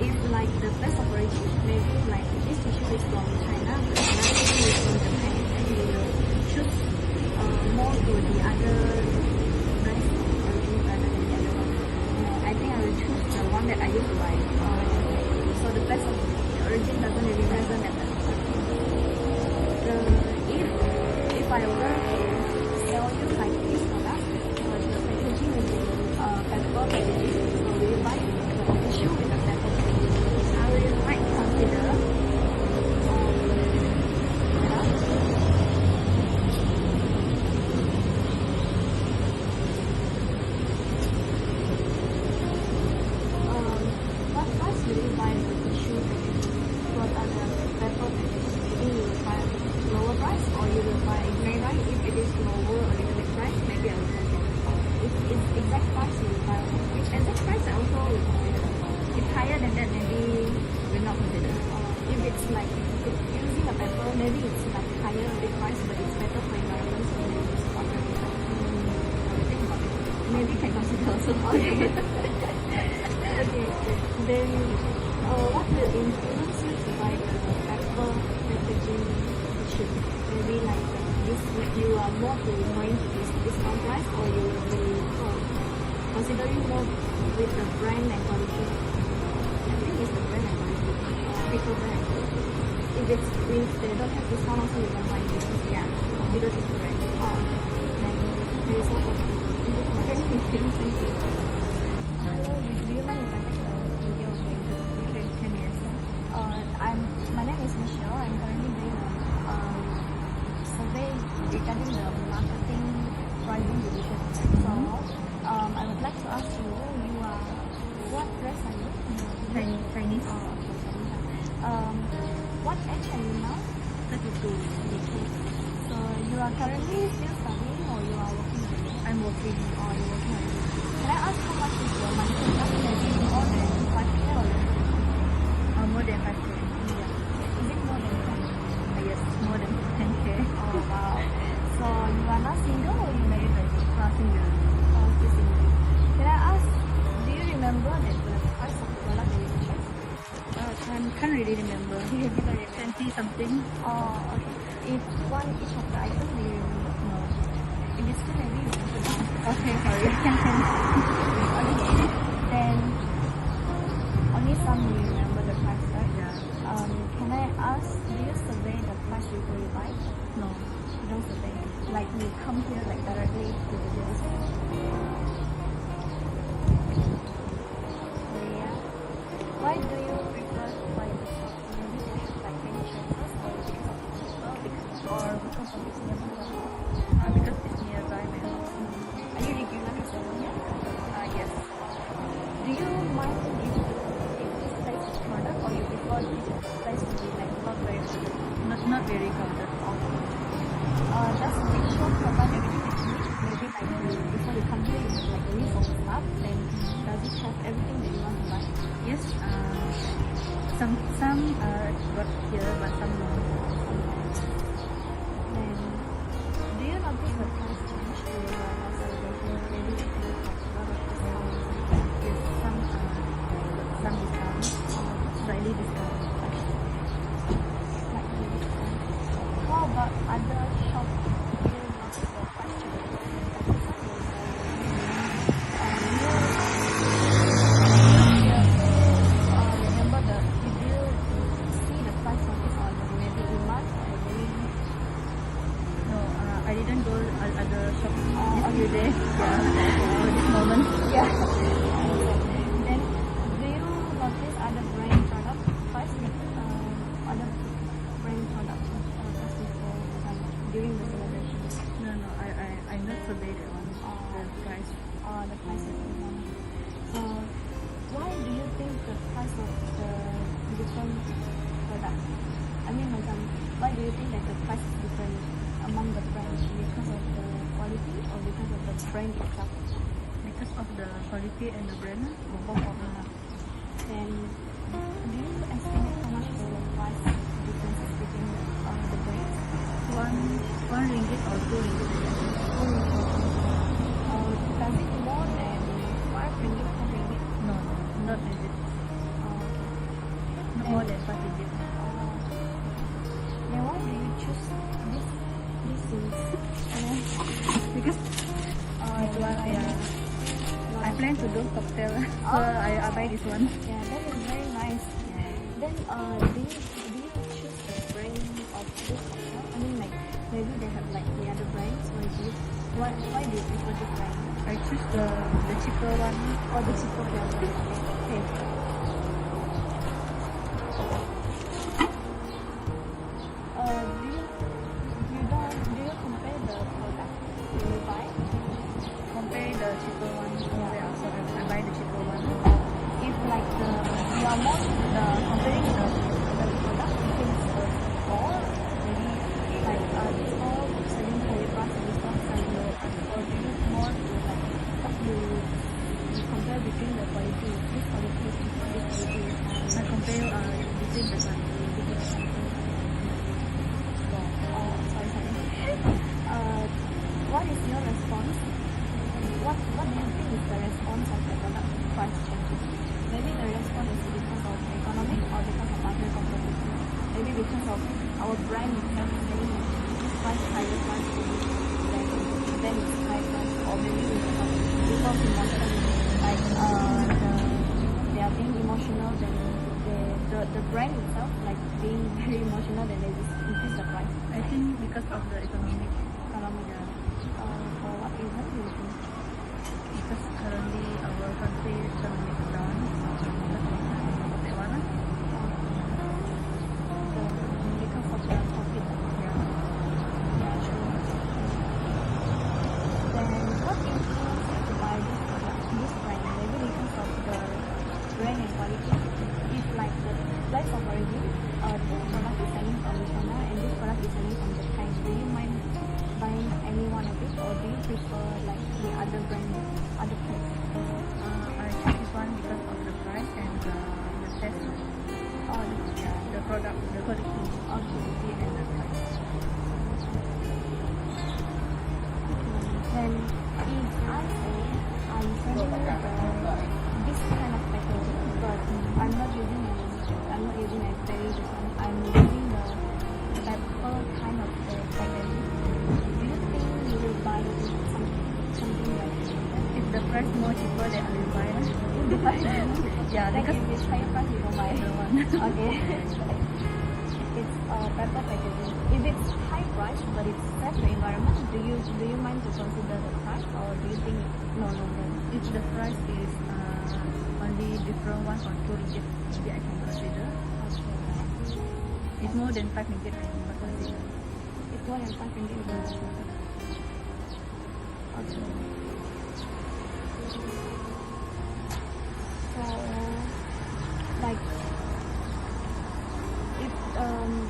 If like the best of origin, maybe like this tissue is from China, but another tissue is from Japan, and you will choose more to the other brands origin rather than the other one. I think I will choose the one that I used to buy. So the best of the origin doesn't really matter. If I were to sell you like this product, the packaging will be paper packaging, so will you buy the tissue with the paper packaging? I will might consider. What price will you buy the tissue packaging? What are the paper packaging? Maybe you will buy lower price or you will buy, if Okay. Okay. Then, what will influence you to buy the Apple packaging machine? Maybe like this, if you are more to going to this discount price, or you will be considering more with the brand and quality. I think it's the brand and quality. Apple brand and quality. If they don't have discount, also you can buy this. Yeah, because it's correct. Then there is also. Thank you. Hello, do you mind if I take a video of you? Can you answer? My name is Michelle. I'm currently doing a survey regarding the marketing driving division. So, I would like to ask you, what race are you? Chinese. Oh, okay, Chinese. What age are you now? 32. So, you are currently still studying or you are working already? I'm working. Oh, you're working already. Can I ask how much is your monthly income? Maybe more than 5K or less? More than 5K. Yeah. Is it more than 10? Yes, more than 10K. Oh, wow. So you are not single or you married already? Not single. Oh, still single. Can I ask, do you remember that the price of the product that you purchased? Can't really remember. You don't remember? 20 something. Oh, okay. If one each of the items, do you remember? No. If it's too heavy, you can put down. Okay, sorry. Okay. Then, only some you remember the price, right? Yeah. Can I ask, do you survey the price before you buy? No. You don't survey? Like you come here like directly to the dealer's yeah. Why do you prefer to buy the shop? Maybe they have like many choices, or because of the cheaper, because of it's nearby? Because it's nearby my house. Are you regular customer here? Yes. Do you mind if this place is crowded, or you prefer this place to be like not very crowded? Not very crowded. Does the shop provide everything that you need? Maybe like before you come here, you have like a list of stuff. Then does it have everything that you want to buy? Yes. Some got here, but some no. Then do you notice the price change to your celebration? Maybe you have a lot of discounts. Yes, some discounts, slightly discount. Slightly discount. How about other shops? Do you notice the price change? Remember did you see the price notice on maybe in March or maybe? No, I didn't go other shops this few days. Yeah, for this moment. Yeah. Then, do you notice other brand product price? Other brand product price before during the celebration? No, I not survey that one. The price. The price of the one. So, why do you think the price of the different products? I mean, why do you think that the price is different among the brands? Because of the quality or because of the brand itself? Because of the quality and the brand, both of them. Then, do you estimate how much is the price differences between the brands? One ringgit or 2 ringgit. Does it more than 5 ringgit, 10 ringgit? No, not ringgit. Not more than 5 ringgit. Then why do you choose this series? Because I plan to do cocktail, so I buy this one. Yeah, that is very nice. Yeah. Then do you choose the brand of this cocktail? I mean, like maybe they have like the other brands, or why do you prefer this brand? I choose the cheaper one. Or the cheaper brand. Okay. Do you compare the product when you buy? Compare the cheaper one. Yeah, so I buy the cheaper one. If like you are more comparing the product between the store, maybe like this store selling higher price and this store selling lower price, or do you more to like you compare between the quality? This quality is our brand itself selling price higher price then it's high price, or maybe because emotion, like they are being emotional, then the brand itself like being very emotional, then they just increase the price. I think because of the economic, For what reason do you think? because currently our country economic is down. Taiwan. Because of the profit. Yeah, true. Then what influence you to buy this product, this brand? Maybe because of the brand and quality. If like the place of origin, this product is selling from China and this product is selling from Japan, do you mind buying any one of it, or do you prefer like the other brand, other place? I choose this one because of the price and the taste. Oh, Yeah, the product, the quality, okay. and the price. Then if I say I'm sending this kind of packaging, but I'm not using a very different, I'm using the pepper kind of the packaging. Do you think you will buy something like If the price more cheaper, then I will buy it. Yeah, like because if it's higher price, you don't buy it? the one. Okay. It's pepper packaging. If it's high price but it's safe to environment, do you mind to consider the price, or do you think no? If the price is only different 1 or 2 ringgit, maybe I can consider. If more than 5 ringgit, I will not consider. It's more than 5 ringgit. Okay. So, like, if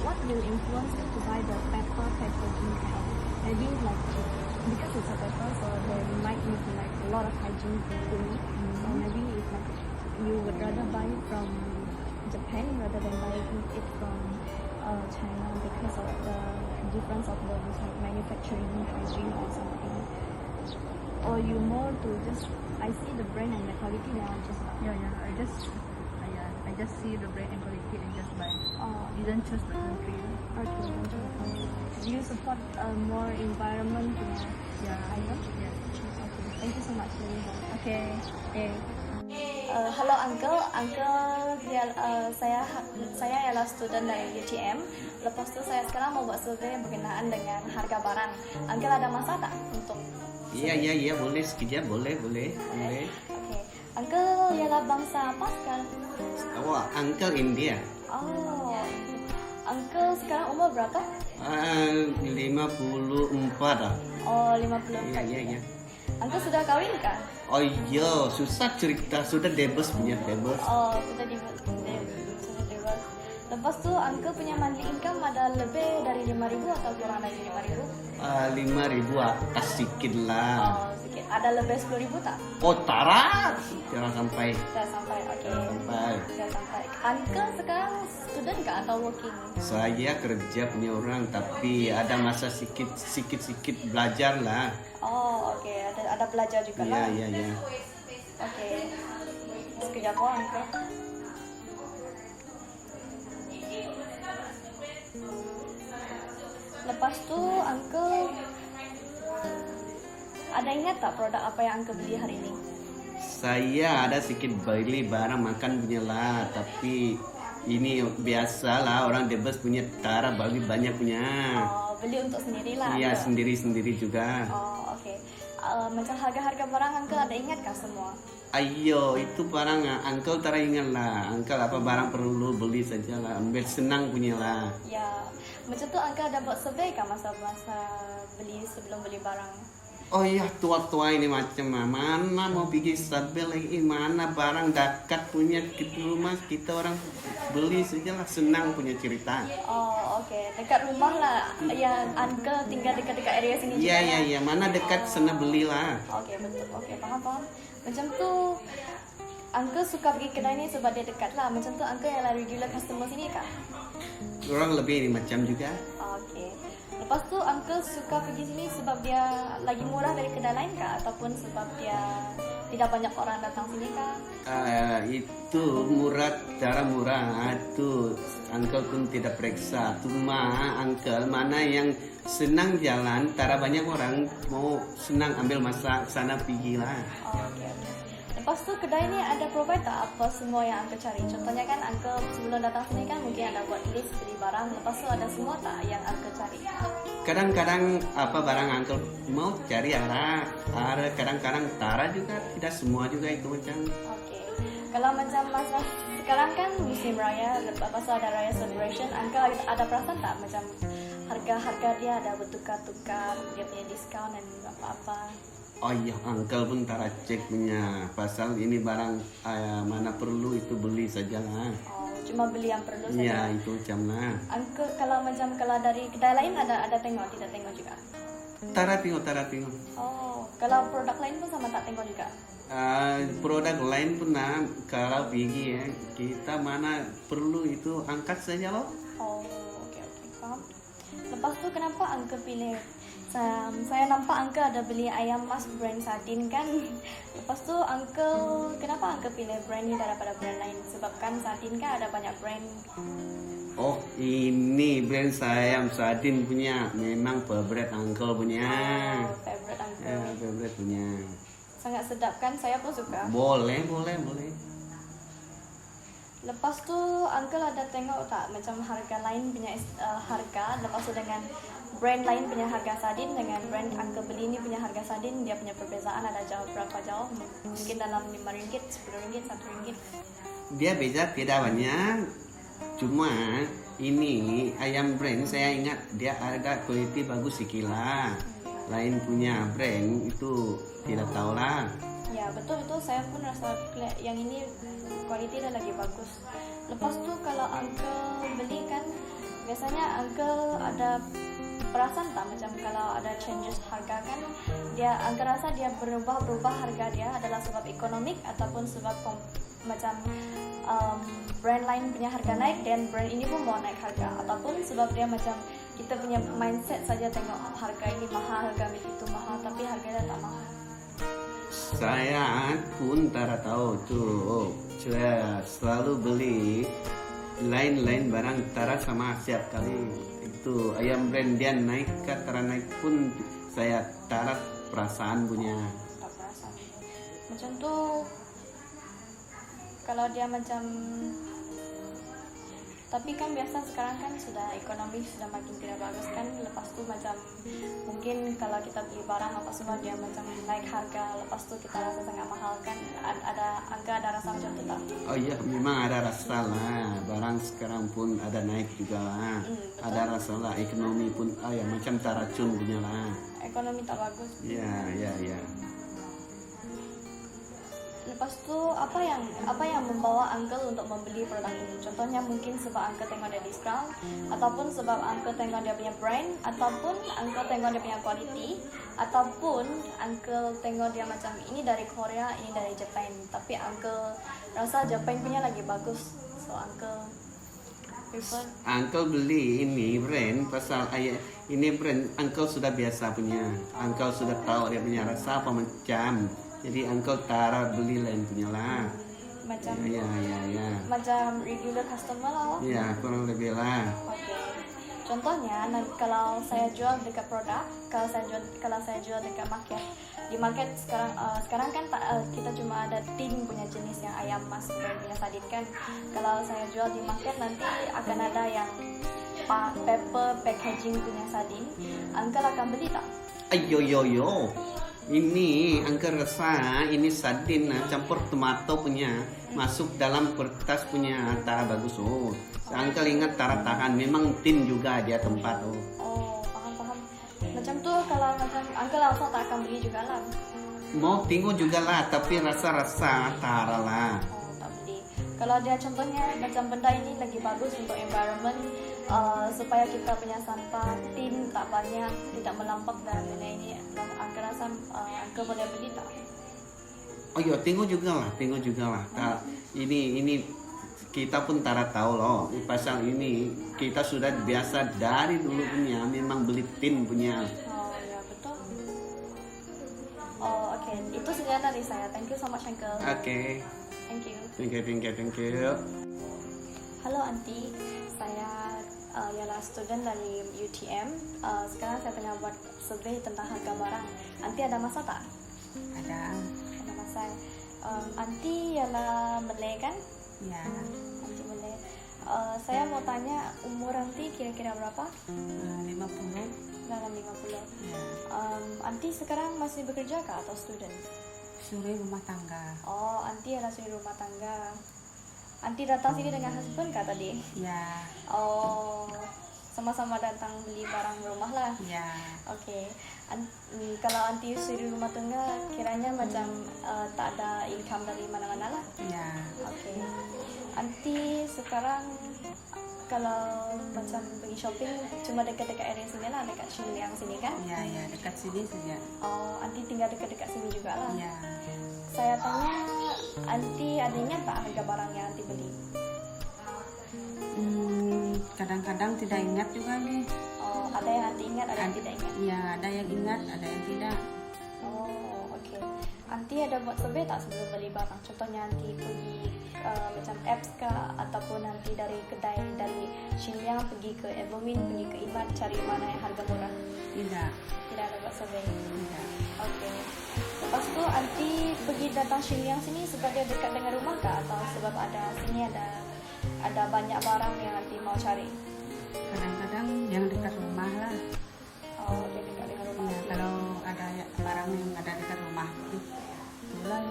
what will influence you to buy the pepper packaging kind? Maybe like because it's a pepper, so they might need like a lot of hygiene to it. So maybe it's like you would rather buy it from Japan rather than buying it from China because of the difference of the like manufacturing hygiene or something. Or you more to just I see the brand and the quality, then I'll just buy. Yeah, I just see the brand and quality and just buy. Didn't choose the country. Okay. Do you support more environment item? Yeah. Okay. Thank you so much for your help. Okay. Halo Uncle, saya ialah student dari UTM. Lepas tu saya sekarang mau buat survei berkenaan dengan harga barang. Uncle ada masa tak untuk? Iya, boleh sekejap, boleh. Oke. Uncle ialah bangsa apa sekarang? Awak Uncle India. Oh, Uncle sekarang umur berapa? 54 dah. Oh, 54. Iya. Uncle sudah kawin kah? Oh iya, susah cerita, sudah debus punya debus. Oh, sudah dibebas. Lepas tu Uncle punya monthly income ada lebih dari 5.000 atau kurang dari 5.000? 5.000 atas sedikit lah. Oh, sedikit. Ada lebih 10.000 tak? Oh taras, jangan sampai. Sudah sampai, oke. Sampai. Sudah sampai. Uncle sekarang student kah atau working? Saya kerja punya orang, tapi ada masa sedikit belajar lah. Oh, oke. Ada belajar juga lah. Iya. Oke. Sekejap oh, Uncle. Lepas tu Uncle ada ingat tak produk apa yang Uncle beli hari ini? Saya ada sedikit beli barang makan punya lah, tapi ini biasa lah, orang debus punya tara bagi banyak punya. Oh, beli untuk sendiri lah. Iya, Uncle? sendiri juga. Oh, oke. Macam harga-harga barang Uncle ada ingat kah semua? Ayo, itu barang Uncle tara ingat lah. Uncle apa barang perlu beli saja lah, ambil senang punya lah. Ya, macam tu Uncle ada buat survey kah masa-masa beli sebelum beli barang? Oh iya, tua-tua ini macam mana mau pergi sabel lagi, mana barang dekat punya kita rumah, kita orang beli saja lah, senang punya cerita. Oh, oke. Dekat rumah lah. Ya, Uncle tinggal dekat-dekat area sini juga. Iya, mana dekat sana belilah. Oke, betul. Oke, paham. Macam tu Uncle suka pergi kedai ni sebab dia dekat lah. Macam tu Uncle ialah regular customer sini kah? Orang lebih ini macam juga. Oke. Lepas tu Uncle suka pergi sini sebab dia lagi murah dari kedai lain kah? Ataupun sebab dia tidak banyak orang datang sini kah? Itu murah, cara murah itu uncle pun tidak periksa. Cuma uncle mana yang senang jalan, tara banyak orang mau senang ambil masa sana pergi lah. Oh, oke. Lepas tu kedai ni ada provide tak apa semua yang uncle cari? Contohnya kan uncle sebelum datang sini kan mungkin ada buat list beli barang. Lepas tu ada semua tak yang uncle cari? Kadang-kadang apa barang uncle mau cari ada kadang-kadang tara juga, tidak semua juga itu macam. Okey. Kalau macam masa sekarang kan musim raya, lepas tu ada raya celebration, uncle ada perasan tak macam harga-harga dia ada bertukar-tukar, dia punya diskaun dan apa-apa? Oh iya, uncle pun tara cek punya pasal ini barang mana perlu itu beli sajalah. Oh, cuma beli yang perlu saja. Ya itu macam lah. Uncle kalau dari kedai lain ada tengok, tidak tengok juga? Tara tengok. Oh, kalau produk lain pun sama tak tengok juga? Produk lain pun kalau pergi ya, kita mana perlu itu angkat saja loh. Oh, okey, faham. Lepas tu kenapa uncle pilih? Saya nampak uncle ada beli ayam mas brand sardin kan. Lepas tu kenapa uncle pilih brand ni daripada brand lain? Sebab kan sardin kan ada banyak brand. Oh ini brand ayam sardin punya, memang favorite uncle punya. Oh, favorite uncle. Ya, favorite punya. Sangat sedap kan, saya pun suka. Boleh. Lepas tu uncle ada tengok tak macam harga lain punya harga, lepas tu dengan brand lain punya harga sardin dengan brand uncle beli ni punya harga sardin, dia punya perbezaan ada jauh berapa jauh? Mungkin dalam RM5, RM10, RM1. Dia beza tidak banyak. Cuma ini ayam brand saya ingat dia harga kualiti bagus sikila. Lain punya brand itu tidak tahu lah. Ya betul saya pun rasa yang ini kualiti dah lagi bagus. Lepas tu kalau uncle beli kan biasanya uncle ada perasan tak macam kalau ada changes harga kan uncle rasa dia berubah harga dia adalah sebab ekonomik ataupun sebab macam brand lain punya harga naik dan brand ini pun mau naik harga, ataupun sebab dia macam kita punya mindset saja tengok harga ini mahal, harga itu mahal tapi harganya tak mahal. Saya pun tak tahu tuh. Saya selalu beli lain-lain barang tara sama setiap kali. Itu ayam brand dia naik ke tara naik pun saya tara perasaan punya. Tak perasaan. Macam tu kalau dia macam tapi kan biasa sekarang kan sudah ekonomi sudah makin tidak bagus kan, lepas tu macam mungkin kalau kita beli barang apa semua dia macam naik harga, lepas tu kita rasa sangat mahal kan, ada rasa macam tu tak? Oh iya memang ada rasa lah, barang sekarang pun ada naik juga lah, ada rasa lah, ekonomi pun ya macam taracun punya lah, ekonomi tak bagus. Ya. Lepas tu apa yang membawa uncle untuk membeli produk ini? Contohnya mungkin sebab uncle tengok dia diskaun, ataupun sebab uncle tengok dia punya brand, ataupun uncle tengok dia punya quality, ataupun uncle tengok dia macam ini dari Korea, ini dari Jepun, tapi uncle rasa Jepun punya lagi bagus, so uncle prefer. Uncle beli ini brand pasal ini brand uncle sudah biasa punya, uncle sudah tahu dia punya rasa apa macam. Jadi uncle tara beli lain punya lah. Macam ya. Macam regular customer lah. Ya kurang lebih lah. Okay. Contohnya kalau saya jual dekat produk, kalau saya jual dekat market, di market sekarang kan kita cuma ada tin punya jenis yang ayam mas brand punya sardin kan. Kalau saya jual di market nanti akan ada yang paper packaging punya sardin. Uncle akan beli tak? Ayo. Ini uncle rasa ini sardin campur tomato punya masuk dalam kertas punya tara bagus. Oh, uncle ingat tara tahan memang tin juga dia tempat. Oh paham. Macam tu kalau macam uncle rasa tak akan beli juga lah. Mau tengok juga lah tapi rasa tara lah. Oh tak beli. Kalau dia contohnya macam benda ini lagi bagus untuk environment, supaya kita punya sampah tin tak banyak, tidak melampak dan ini uncle rasa uncle boleh beli tak? Oh iya tengok juga lah. Ini kita pun tak tahu loh. Pasal ini kita sudah biasa dari dulu punya memang beli tin punya. Oh ya betul. Oh oke. Itu sebenarnya dari saya. Thank you so much Uncle. Oke. Thank you. Thank you. Halo Aunty, saya ialah student dari UTM. Sekarang saya tengah buat survei tentang harga barang. Aunty ada masa tak? Ada. Ada masa. Aunty ialah Malay kan? Ya. Aunty Malay. Saya mau tanya umur Aunty kira-kira berapa? 50. Dalam 50. Ya. Aunty sekarang masih bekerja kah atau student? Suri rumah tangga. Oh, Aunty adalah suri rumah tangga. Aunty datang sini dengan husband kah tadi? Ya. Oh, sama-sama datang beli barang rumah lah. Ya. Oke. Kalau Aunty suri rumah tangga, kiranya macam tak ada income dari mana-mana lah. Ya. Oke. Aunty sekarang kalau macam pergi shopping cuma dekat-dekat area sini lah, dekat Xinliang sini kan? Ya, ya, dekat sini saja. Oh, Aunty tinggal dekat-dekat sini juga lah. Ya. Saya tanya, Aunty ada ingat tak harga barang yang Aunty beli? Kadang-kadang tidak ingat juga nih. Oh, ada yang Aunty ingat, ada yang tidak ingat. Ya, ada yang ingat, ada yang tidak. Oh, oke. Aunty ada buat survei tak sebelum beli barang? Contohnya Aunty pergi macam apps kah, ataupun nanti dari kedai dari Xinliang pergi ke Everwin, pergi ke Imat cari mana yang harga murah? Tidak. Tidak ada buat survei. Tidak. Oke. Lepas tu Aunty pergi datang Xinliang sini sebab dia dekat dengan rumah kah, atau sebab ada sini ada banyak barang yang Aunty mau cari? Kadang-kadang yang dekat rumah lah. Oh, dia dekat dengan rumah. Ya, kalau ada barang yang ada dekat rumah, itulah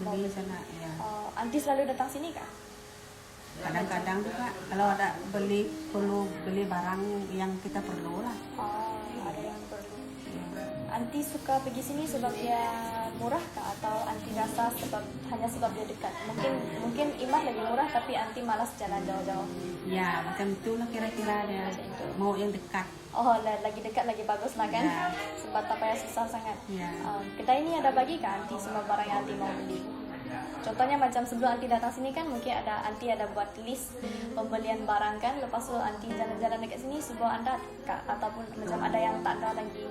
beli sana. Ya. Oh, Aunty selalu datang sini kah? Kadang-kadang juga kalau ada perlu beli barang yang kita perlu lah. Oh, ada yang perlu. Aunty suka pergi sini sebab dia murah kah, atau Aunty rasa hanya sebab dia dekat? Mungkin Imat lagi murah tapi Aunty malas jalan jauh-jauh. Ya, macam itulah kira-kira dia. Macam itu. Mau yang dekat. Oh, lagi dekat lagi bagus lah kan? Ya. Sebab tak payah susah sangat. Ya. Kedai ini ada bagi kah Aunty semua barang yang Aunty mau beli? Contohnya macam sebelum Aunty datang sini kan mungkin Aunty ada buat list pembelian barang kan, lepas tu Aunty jalan-jalan dekat sini sebab anda ataupun macam ada yang tak ada lagi.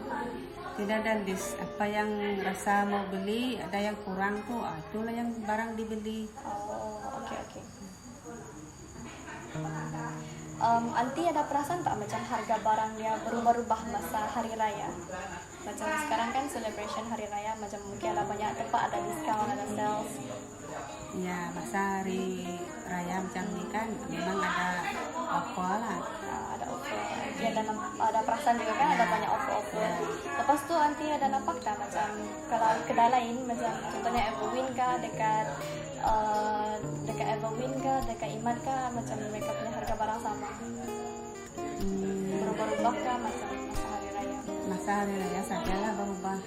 Tidak ada list. Apa yang rasa mau beli, ada yang kurang tuh, itulah yang barang dibeli. Oh, okey. Aunty ada perasaan tak macam harga barang dia berubah-ubah masa hari raya? Macam sekarang kan celebration hari raya, macam mungkin ada banyak tempat ada diskaun, ada sales. Ya, masa hari raya macam ni kan memang ada offer lah. Ada offer. Dia ada perasaan juga kan ada banyak offer. Lepas tu Aunty ada nampak tak macam kalau kedai lain macam contohnya Everwin kah dekat Everwin kah dekat Imat kah, macam mereka punya harga barang sama? Berubah-ubah kah macam masa hari raya? Masa hari raya sajalah berubah.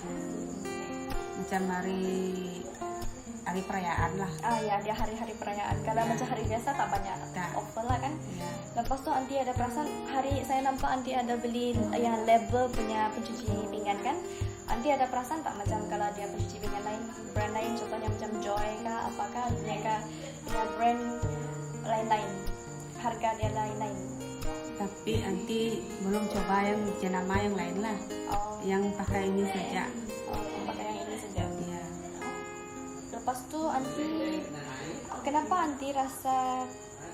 Macam hari perayaan lah. Ya, dia hari-hari perayaan. Kalau macam hari biasa tak banyak offer lah kan. Ya. Lepas tu Aunty ada perasaan saya nampak Aunty ada beli yang label punya pencuci pinggan kan. Aunty ada perasaan tak macam kalau dia pencuci pinggan lain, brand lain contohnya macam Joy kah, apakah mereka punya brand lain-lain, harga dia lain-lain? Tapi Aunty belum coba yang jenama yang lain lah. Oh, Yang pakai ini saja. pakai yang ini saja. Ya. Lepas tu kenapa Aunty rasa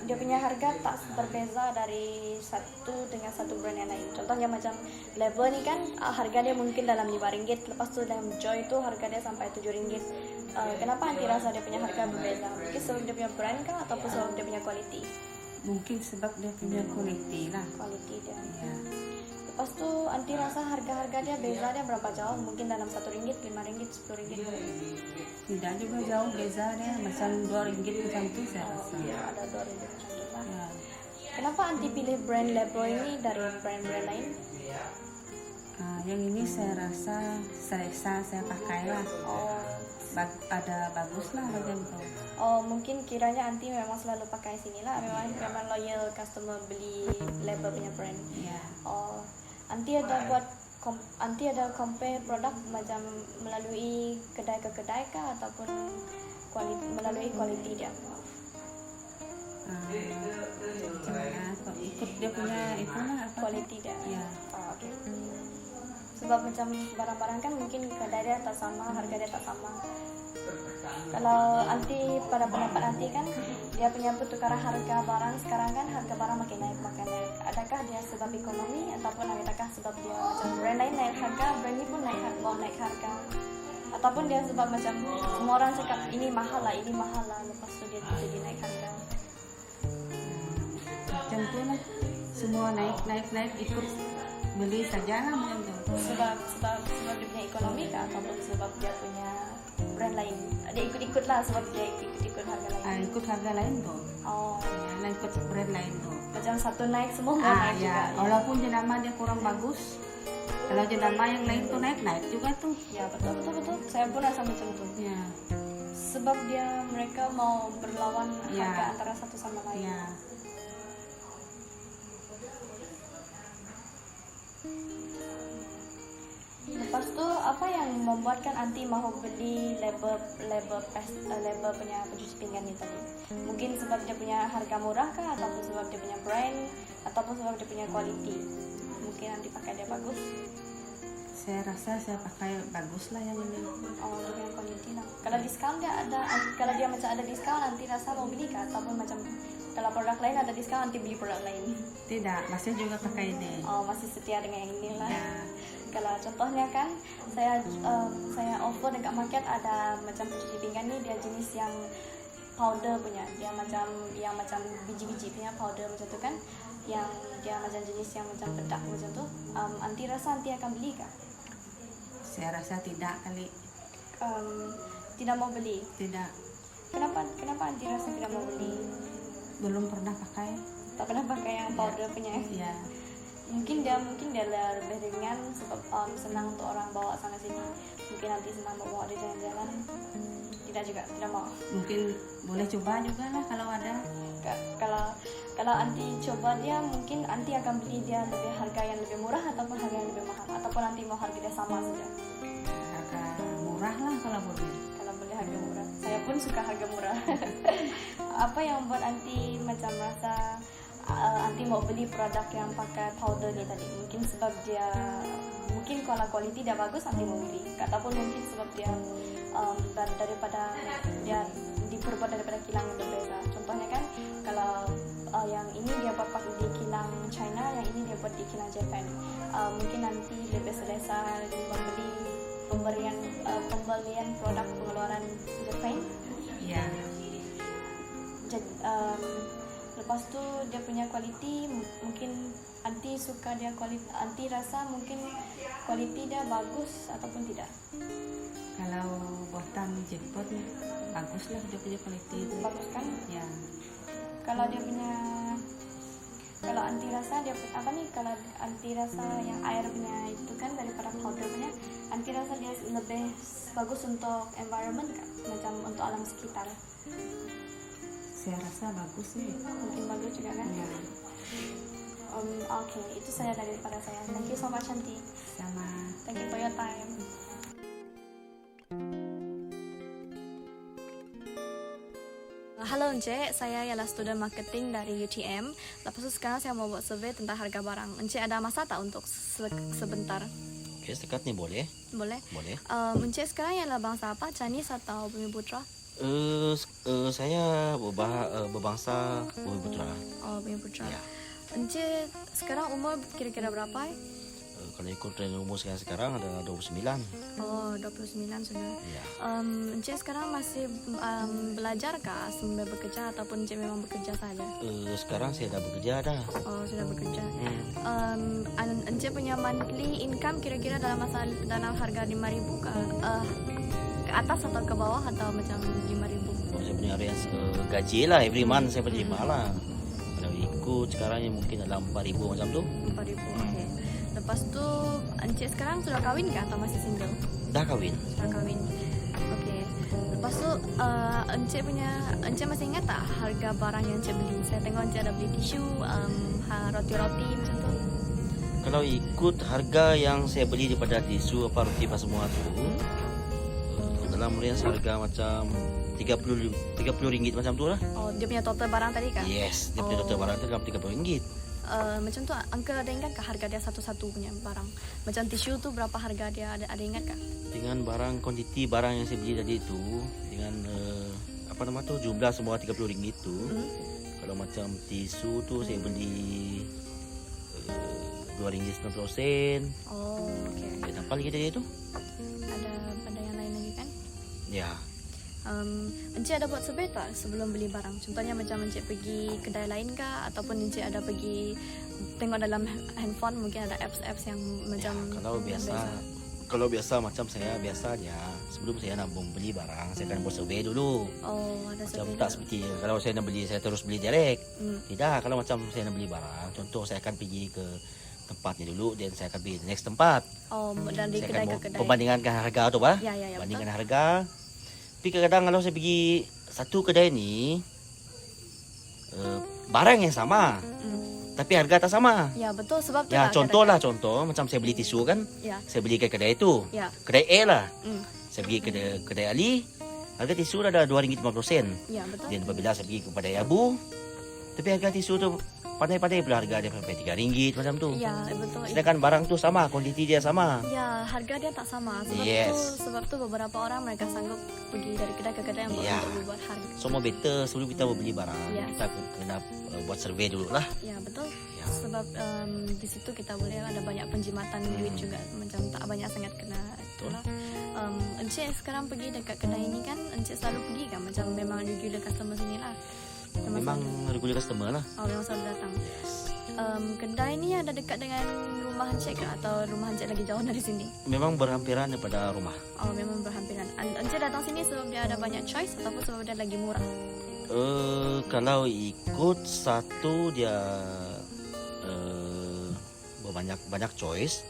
dia punya harga tak berbeza dari satu dengan satu brand yang lain? Contohnya macam Level ni kan harga dia mungkin dalam RM5, lepas tu dalam Joy tu harga dia sampai RM7. Kenapa Aunty rasa dia punya harga berbeza? Mungkin sebab dia punya brand kah ataupun sebab dia punya kualiti? Mungkin sebab dia punya kualiti lah. Kualiti dia. Ya. Lepas tu Aunty rasa harga-harga dia beza dia berapa jauh? Mungkin dalam RM1, RM5, RM10. Tidak juga jauh beza dia, macam RM2 macam tu saya rasa. Ada RM2 macam tu lah. Ya. Kenapa Aunty pilih brand Label ini dari brand-brand lain? Yang ini saya rasa selesa saya pakai lah. Ada bagus lah macam tu. Oh, mungkin kiranya Aunty memang selalu pakai sini lah. Memang loyal customer beli Label punya brand. Ya. Oh, Aunty ada compare produk macam melalui kedai ke kedai kah ataupun melalui kualiti dia? Macam mana? Ikut dia punya itu lah apa? Kualiti dia. Ya. Oh, okay. Sebab macam barang-barang kan mungkin kedai dia tak sama, harga dia tak sama. Kalau anti pada pendapat anti kan dia punya pertukaran harga barang sekarang kan harga barang makin naik. Adakah dia sebab ekonomi ataupun adakah sebab dia macam brand lain naik harga, brand ni pun naik harga, ataupun dia sebab macam semua orang cakap ini mahal lah, lepas tu dia jadi naik harga. Macam tu lah, semua naik ikut beli saja lah macam tu. Sebab dia punya ekonomi kah ataupun sebab dia punya brand lain? Dia ikut-ikut lah sebab dia ikut harga lain. Ikut harga lain tu. Oh, Ya, ikut brand lain tu. macam satu naik semua mau naik juga. Ya, walaupun jenama dia kurang bagus, kalau jenama yang lain tu naik juga tuh. Ya betul. Saya pun rasa macam tu. Ya, Sebab mereka mau berlawan Ya. harga antara satu sama lain. ya. Lepas tu apa yang membuatkan anti mahu beli label punya pencuci pinggan ni tadi? Mungkin sebab dia punya harga murah kah, ataupun sebab dia punya brand, ataupun sebab dia punya quality? Mungkin anti pakai dia bagus. Saya rasa saya pakai bagus lah yang ini. Oh, dia punya quality lah. Kalau diskaun dia ada, kalau dia macam ada diskaun nanti rasa mau beli kah, ataupun macam kalau produk lain ada diskaun nanti beli produk lain? Tidak, masih juga pakai ini. Oh, masih setia dengan yang ini lah. Ya. Kalau contohnya kan saya offer dekat market ada macam pencuci pinggan ni, dia jenis yang powder punya, dia macam biji-biji punya powder macam tu kan, yang dia macam jenis yang macam bedak macam tu. Anti rasa anti akan beli kah? Saya rasa tidak kali. Tidak mau beli. Tidak, Kenapa anti rasa tidak mau beli? belum pernah pakai. Tak pernah pakai yang powder punya. Ya, Mungkin dia lebih ringan sebab senang untuk orang bawa sana sini. Mungkin nanti senang bawa dia jalan-jalan. Tidak mau. mungkin boleh coba juga lah kalau ada. Kalau anti coba dia, mungkin anti akan beli dia lebih harga yang lebih murah ataupun harga yang lebih mahal, ataupun nanti mau harga dia sama saja. Harga murah lah kalau boleh. Kalau boleh harga murah. Saya pun suka harga murah. Apa yang membuat anti macam rasa anti mau beli produk yang pakai powder ni tadi? Mungkin sebab dia, mungkin kalau kualiti dia bagus anti mau beli, ataupun mungkin sebab dia daripada dia diperbuat daripada kilang yang berbeza. Contohnya kan kalau yang ini dia buat di kilang China, yang ini dia buat di kilang Japan. Mungkin nanti lebih selesa pembelian produk pengeluaran Japan. Ya, Lepas tu dia punya kualiti, mungkin anti suka dia kualiti, anti rasa mungkin kualiti dia bagus ataupun tidak. kalau buatan Jepun bagus lah dia punya kualiti itu. Bagus kan? Ya, Kalau dia punya, kalau anti rasa dia apa nih? Kalau anti rasa yang air punya itu kan daripada powder punya, anti rasa dia lebih bagus untuk environment kan? Macam untuk alam sekitar. saya rasa bagus sih. Mungkin bagus juga kan? Ya, Oke, itu saja daripada saya. Thank you so much Shanti. sama. Thank you for your time. Halo Encik, saya ialah student marketing dari UTM. Lepas tu sekarang saya mau buat survey tentang harga barang. Encik ada masa tak untuk sebentar? Okay, sedekat ni boleh? Boleh? Boleh. Encik sekarang ialah bangsa apa? Chinese atau Bumiputra? Saya berbangsa Bumiputra. Oh, Bumiputra. Ya. Encik sekarang umur kira-kira berapa? Kalau ikut tren umur sekarang ada 29. Oh, 29 sudah. Ya. Encik sekarang masih belajar kah sambil bekerja ataupun Encik memang bekerja saja? Sekarang saya dah bekerja dah. Oh, sudah bekerja. Encik punya monthly income kira-kira dalam harga 5,000 ke atas atau ke bawah atau macam 5,000? Saya punya range gaji lah every month saya terima lah. Kalau ikut sekarang yang mungkin dalam 4,000 macam tu. 4,000. Okay. Lepas tu Encik sekarang sudah kahwin kah atau masih single? Dah kahwin. Sudah kahwin. Okay. Lepas tu Encik masih ingat tak harga barang yang Encik beli? Saya tengok Encik ada beli tisu, roti-roti macam tu. Kalau ikut harga yang saya beli daripada tisu apa roti apa semua tu, dalam range harga macam 30 ringgit macam tu lah. Oh, dia punya total barang tadi kah? Yes, dia punya total barang tu dalam 30 ringgit. macam tu Uncle ada ingat kah harga dia satu-satu punya barang? Macam tisu tu berapa harga dia, ada ingat kah? Dengan barang kuantiti barang yang saya beli tadi itu dengan apa nama tu jumlah semua RM30 tu. Kalau macam tisu tu saya beli RM2.90. Oh, okey. Dan apa lagi tadi tu? Ada yang lain lagi kan? Ya. Encik ada buat survey tak sebelum beli barang? Contohnya macam encik pergi kedai lain kah? Ataupun encik ada pergi tengok dalam handphone, mungkin ada apps-apps yang macam Kalau biasa macam saya biasanya sebelum saya nak beli barang saya akan buat survey dulu. Oh, ada Macam survey tak dulu. seperti kalau saya nak beli saya terus beli direct. Tidak, kalau macam saya nak beli barang, contoh saya akan pergi ke tempatnya dulu dan saya akan pergi ke next tempat. Oh, dari Saya kedai akan ke kedai. perbandingankan harga tu bah. Ya, Bandingkan betul. harga. Tapi kadang-kadang kalau saya pergi satu kedai ni barang yang sama. Tapi harga tak sama. Ya, betul sebab tu Ya, lah contoh macam saya beli tisu kan. Ya. Saya beli ke kedai itu. Ya. Kedai A lah. Mm. Saya pergi ke kedai Ali, harga tisu ada RM2.50. Ya, betul. Dan apabila saya pergi kepada Abu, tapi harga tisu tu pandai-pandai pula harga dia sampai RM3 macam tu. Ya, betul. Sedangkan barang tu sama, kuantiti dia sama. Ya, harga dia tak sama. Sebab tu beberapa orang mereka sanggup pergi dari kedai ke kedai untuk buat harga. Semua better sebelum kita beli barang, Ya. kita kena buat survey dulu lah. Ya, betul. Ya. Sebab di situ kita boleh ada banyak penjimatan duit juga, macam tak banyak sangat kena itulah. Encik sekarang pergi dekat kedai ini kan, encik selalu pergi kan, macam memang regular customer sini lah. Memang regular customer lah. Oh, memang selalu datang. Kedai ni ada dekat dengan rumah encik ke, atau rumah encik lagi jauh dari sini? Memang berhampiran daripada rumah. Oh, memang berhampiran. Encik datang sini sebab dia ada banyak choice ataupun sebab dia lagi murah? Kalau ikut satu dia banyak choice,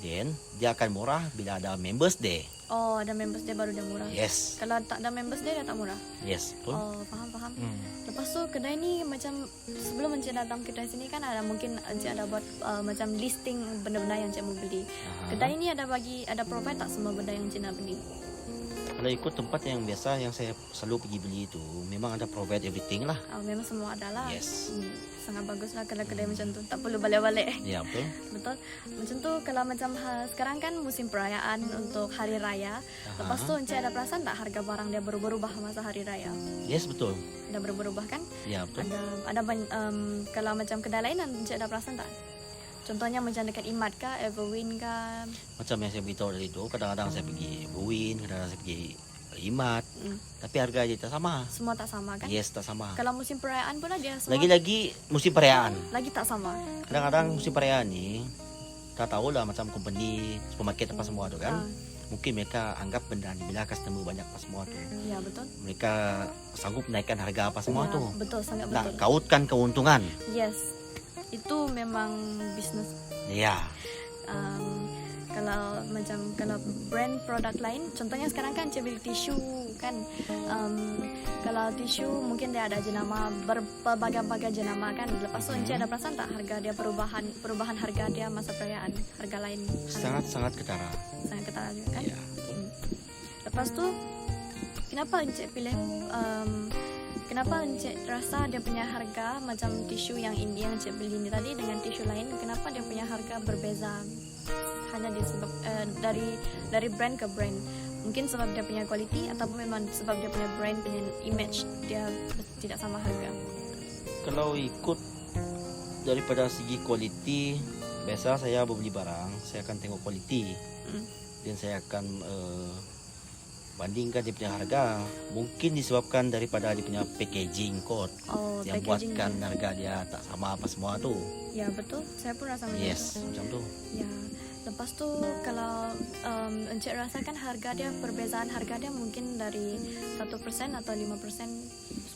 then dia akan murah bila ada members day. Oh, ada members day baru dia murah. Yes. Kalau tak ada members day dia tak murah. Yes, betul. Oh, faham. Lepas tu kedai ni macam sebelum encik datang kedai sini kan ada mungkin encik ada buat macam listing benda-benda yang encik mau beli. Kedai ni ada provide tak semua benda yang encik nak beli? Kalau ikut tempat yang biasa yang saya selalu pergi beli itu, memang ada provide everything lah. Oh, memang semua ada lah. Yes. Sangat bagus lah kalau kedai macam tu. Tak perlu balik-balik. Ya, betul. Betul. Macam tu kalau macam sekarang kan musim perayaan untuk hari raya. Lepas tu encik ada perasan tak harga barang dia berubah-ubah masa hari raya? Yes, betul. Ada berubah-ubah kan? Ya, betul. Ada kalau macam kedai lain encik ada perasan tak? Contohnya macam dekat Imat kah, Everwin kah? Macam yang saya beritahu tadi tu, kadang-kadang saya pergi Everwin, kadang-kadang saya pergi Imat. Tapi harga dia tak sama. Semua tak sama kan? Yes, tak sama. Kalau musim perayaan pula dia semua Lagi-lagi musim perayaan. lagi tak sama. Kadang-kadang musim perayaan ni, kita tahu lah macam company, supermarket apa semua tu kan. Mungkin mereka anggap benda ni bila customer banyak apa semua tu. Ya, betul. Mereka sanggup naikkan harga apa semua Ya, tu. betul, sangat Nak betul. kautkan keuntungan. Yes. Itu memang bisnes. Ya. Kalau brand produk lain, contohnya sekarang kan encik beli tisu kan. Kalau tisu mungkin dia ada jenama berbagai-bagai jenama kan. Lepas tu encik ada perasan tak harga dia perubahan harga dia masa perayaan, harga lain? Sangat-sangat ketara. Sangat ketara juga kan. Ya. Lepas tu kenapa encik pilih kenapa encik rasa dia punya harga macam tisu yang ini yang encik beli ni tadi dengan tisu lain, kenapa dia punya harga berbeza? Hanya disebab dari brand ke brand. Mungkin sebab dia punya quality ataupun memang sebab dia punya brand punya image dia tidak sama harga. Kalau ikut daripada segi quality, biasa saya beli barang, saya akan tengok quality. Dan saya akan bandingkan dia punya harga. Mungkin disebabkan daripada dia punya packaging code yang buatkan harga dia tak sama apa semua tu. Ya, betul. Saya pun rasa macam tu. Yes, macam tu. Ya. Lepas tu kalau encik rasakan harga dia, perbezaan harga dia mungkin dari 1% atau 5%,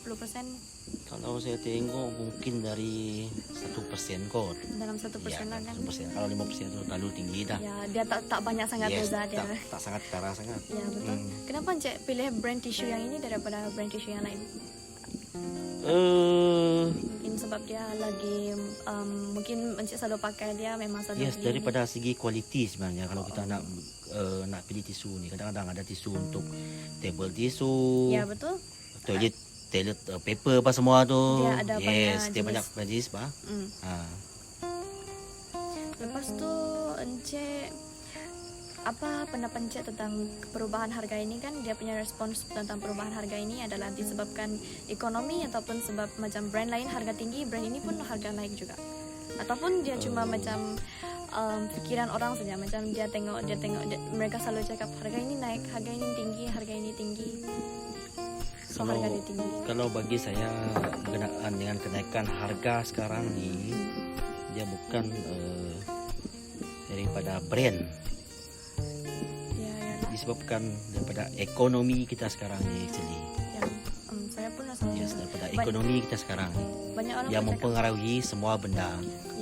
10%? Kalau saya tengok mungkin dari 1% kot. Dalam 1% lah kan? 1%. Kalau 5% tu terlalu tinggi dah. Ya, dia tak banyak sangat beza dia. Tak sangat ketara sangat. Ya, betul. Kenapa encik pilih brand tisu yang ini daripada brand tisu yang lain? Mungkin sebab dia lagi mungkin encik selalu pakai dia, memang selalu Yes, daripada segi kualiti sebenarnya. Kalau kita nak pilih tisu ni, kadang-kadang ada tisu untuk table tisu. Ya, betul. Toilet paper apa semua tu. Dia ada yes, banyak dia jenis. banyak jenis bah. Lepas tu Encik, apa pendapat Encik tentang perubahan harga ini? Kan dia punya respons tentang perubahan harga ini adalah disebabkan ekonomi ataupun sebab macam brand lain harga tinggi, brand ini pun harga naik juga. Ataupun dia cuma macam pikiran orang saja, macam dia tengok mereka selalu cakap harga ini naik, harga ini tinggi, harga ini tinggi. So harga dia tinggi. Kalau bagi saya berkenaan dengan kenaikan harga sekarang ni, dia bukan daripada brand, disebabkan daripada ekonomi kita sekarang ni actually. Saya pun rasa daripada ekonomi kita sekarang ni banyak orang yang mempengaruhi semua benda.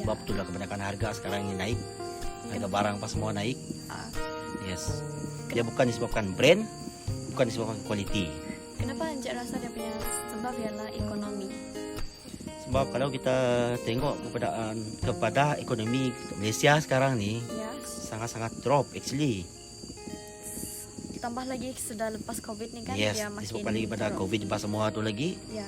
Sebab itulah kebanyakan harga sekarang ni naik, harga barang apa semua naik. Yes, dia bukan disebabkan brand, bukan disebabkan kualiti. Kenapa Encik rasa dia punya sebab ialah ekonomi? Sebab kalau kita tengok kepada ekonomi Malaysia sekarang ni, sangat-sangat drop actually. Tambah lagi sudah lepas COVID ni kan, yes, dia makin disebabkan lagi pada COVID lepas semua tu lagi. Ya,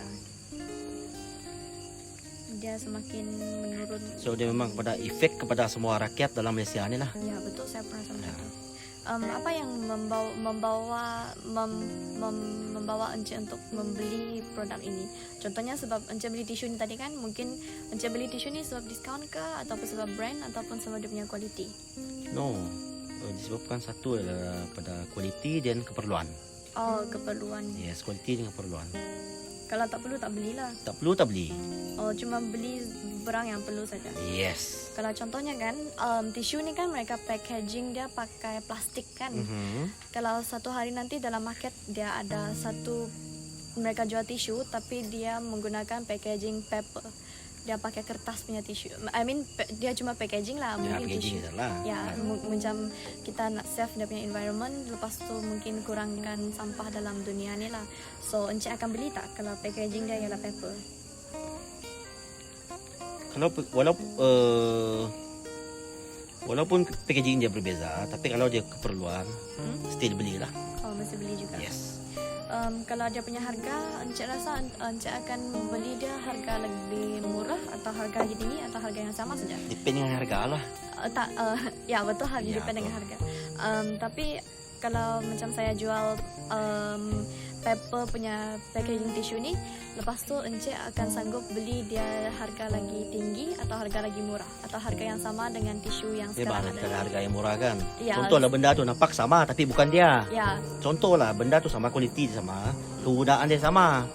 dia semakin menurun. So dia memang pada efek kepada semua rakyat dalam Malaysia ni lah. Ya betul, saya pernah sama itu. Apa yang membawa Encik untuk membeli produk ini? Contohnya sebab Encik beli tisu ni tadi kan, mungkin Encik beli tisu ni sebab diskaun ke, ataupun sebab brand, ataupun sebab dia punya kualiti? No, disebabkan satu adalah pada kualiti dan keperluan. Oh, keperluan. Yes, kualiti dan keperluan. Kalau tak perlu tak belilah. Tak perlu tak beli. Oh, cuma beli barang yang perlu saja. Yes. Kalau contohnya kan, tisu ni kan mereka packaging dia pakai plastik kan. Kalau satu hari nanti dalam market dia ada satu, mereka jual tisu tapi dia menggunakan packaging paper. Dia pakai kertas punya tisu. Dia cuma packaging lah, mungkin tisu. Ya, macam kita nak save dia punya environment, lepas tu mungkin kurangkan sampah dalam dunia ni lah. So Encik akan beli tak kalau packaging dia ialah paper? Kalau walaupun packaging dia berbeza, tapi kalau dia keperluan, still belilah. Oh, mesti beli juga. Yes. Kalau dia punya harga, Encik rasa Encik akan beli dia harga lebih murah atau harga lagi tinggi atau harga yang sama saja? Depend dengan harga lah. Ya betul, harga depend dengan harga. Tapi kalau macam saya jual paper punya packaging tisu ni, lepas tu Encik akan sanggup beli dia harga lagi tinggi atau harga lagi murah, atau harga yang sama dengan tisu yang sekarang ada? Harga yang murah kan. Ya, contohlah benda tu nampak sama tapi bukan dia. Ya. Contohlah benda tu sama, kualiti sama, penggunaan dia sama.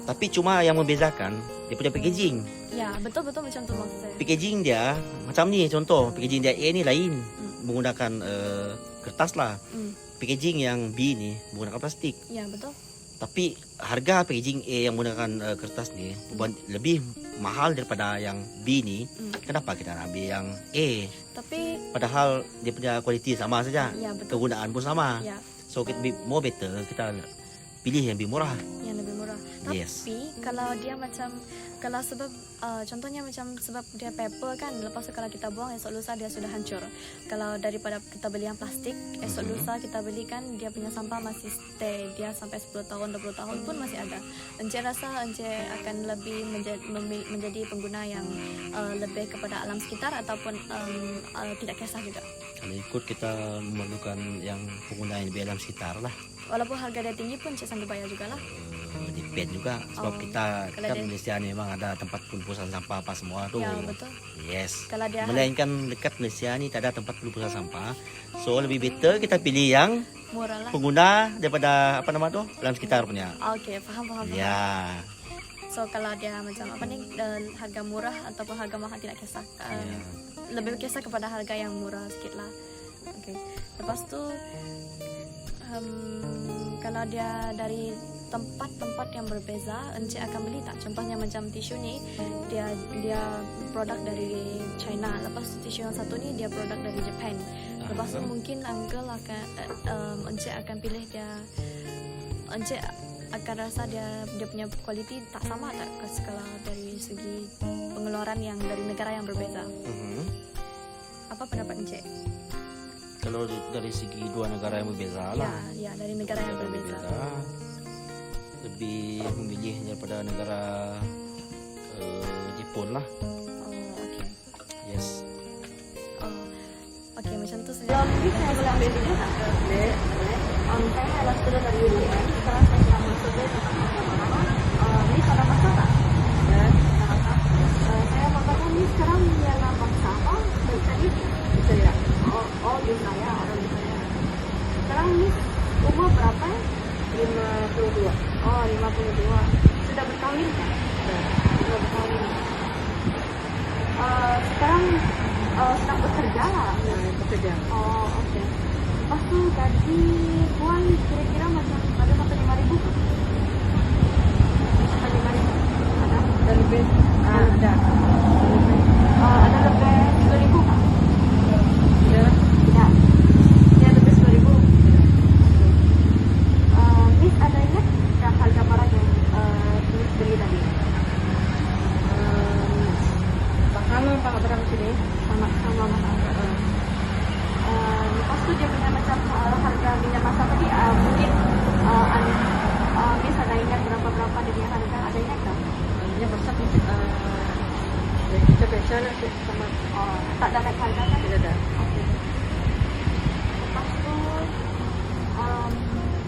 Tapi cuma yang membezakan dia punya packaging. Ya, betul-betul macam tu maksud saya. Packaging dia macam ni, contoh packaging dia A ni lain, menggunakan kertas lah. Packaging yang B ni menggunakan plastik. Ya, betul. Tapi harga packaging A yang menggunakan kertas ni lebih mahal daripada yang B ni. Kenapa kita nak ambil yang A? Tapi padahal dia punya kualiti sama saja. Ya, betul. Kegunaan pun sama. Ya. So more better kita pilih yang lebih murah. Yang lebih murah. Yes. Tapi kalau dia macam, kalau sebab contohnya macam sebab dia paper kan, lepas tu kalau kita buang esok lusa dia sudah hancur. Kalau daripada kita beli yang plastik, esok lusa kita beli kan dia punya sampah masih stay, dia sampai 10 tahun 20 tahun pun masih ada. Encik rasa Encik akan lebih menjadi pengguna yang lebih kepada alam sekitar ataupun tidak kisah juga? Kalau ikut kita memerlukan yang pengguna yang lebih alam sekitar lah. Walaupun harga dia tinggi pun Encik sanggup bayar juga lah. Depend juga sebab kita Malaysia ni memang ada tempat pengurusan sampah apa semua tu. Ya, betul. Yes. Kalau dia melainkan dekat Malaysia ni tak ada tempat pengurusan sampah. So lebih better kita pilih yang murah lah, pengguna daripada apa nama tu, alam sekitar punya. Okey, faham. Ya. So kalau dia macam apa ni, harga murah ataupun harga mahal tidak kisah. Lebih kisah kepada harga yang murah sikit lah. Okey. Lepas tu kalau dia dari tempat-tempat yang berbeza, Encik akan beli tak? Contohnya macam tisu ni, dia produk dari China. Lepas tu tisu yang satu ni dia produk dari Japan. Lepas tu mungkin uncle akan Encik akan pilih dia. Encik akan rasa dia punya kualiti tak sama tak kalau dari segi pengeluaran yang dari negara yang berbeza? Apa pendapat Encik? Kalau dari segi dua negara yang berbeza lah. Ya, dari negara yang berbeza. Lebih memilih daripada negara Jepun lah. Oh, okey. Yes. Oke, macam tu saja. Kalau mungkin saya boleh ambil video tak? Boleh. Saya adalah student dari UUM. Sekarang saya sedang masuk di ini ada masa tak? Ya. Saya mau tanya ni sekarang ialah bangsa apa? Tadi Bisaya. Oh Bisaya, orang Bisaya. Sekarang ni umur berapa? 52. Oh 52. Sudah berkahwin kan? Sudah berkahwin. Sekarang sedang bekerja lah. Bekerja. Oh, okey. Lepas tu gaji Puan kira-kira macam ada sampai 5,000 ke? Sampai 5,000? Ada? Ada lebih. Ada. Ada lebih 10,000 ke? Ada. Tidak. Dia lebih 10,000. Miss ada ingat tak harga barang yang Miss beli tadi? Sama Pak barang sini. Sama mahal. Lepas tu dia punya macam harga minyak masak tadi mungkin Miss ada ingat berapa dia punya harga, ada ingat tak? Minyak masak mungkin ya kita biasa lah sama. Tak ada naik harga kan? Tidak ada. Okay. Lepas tu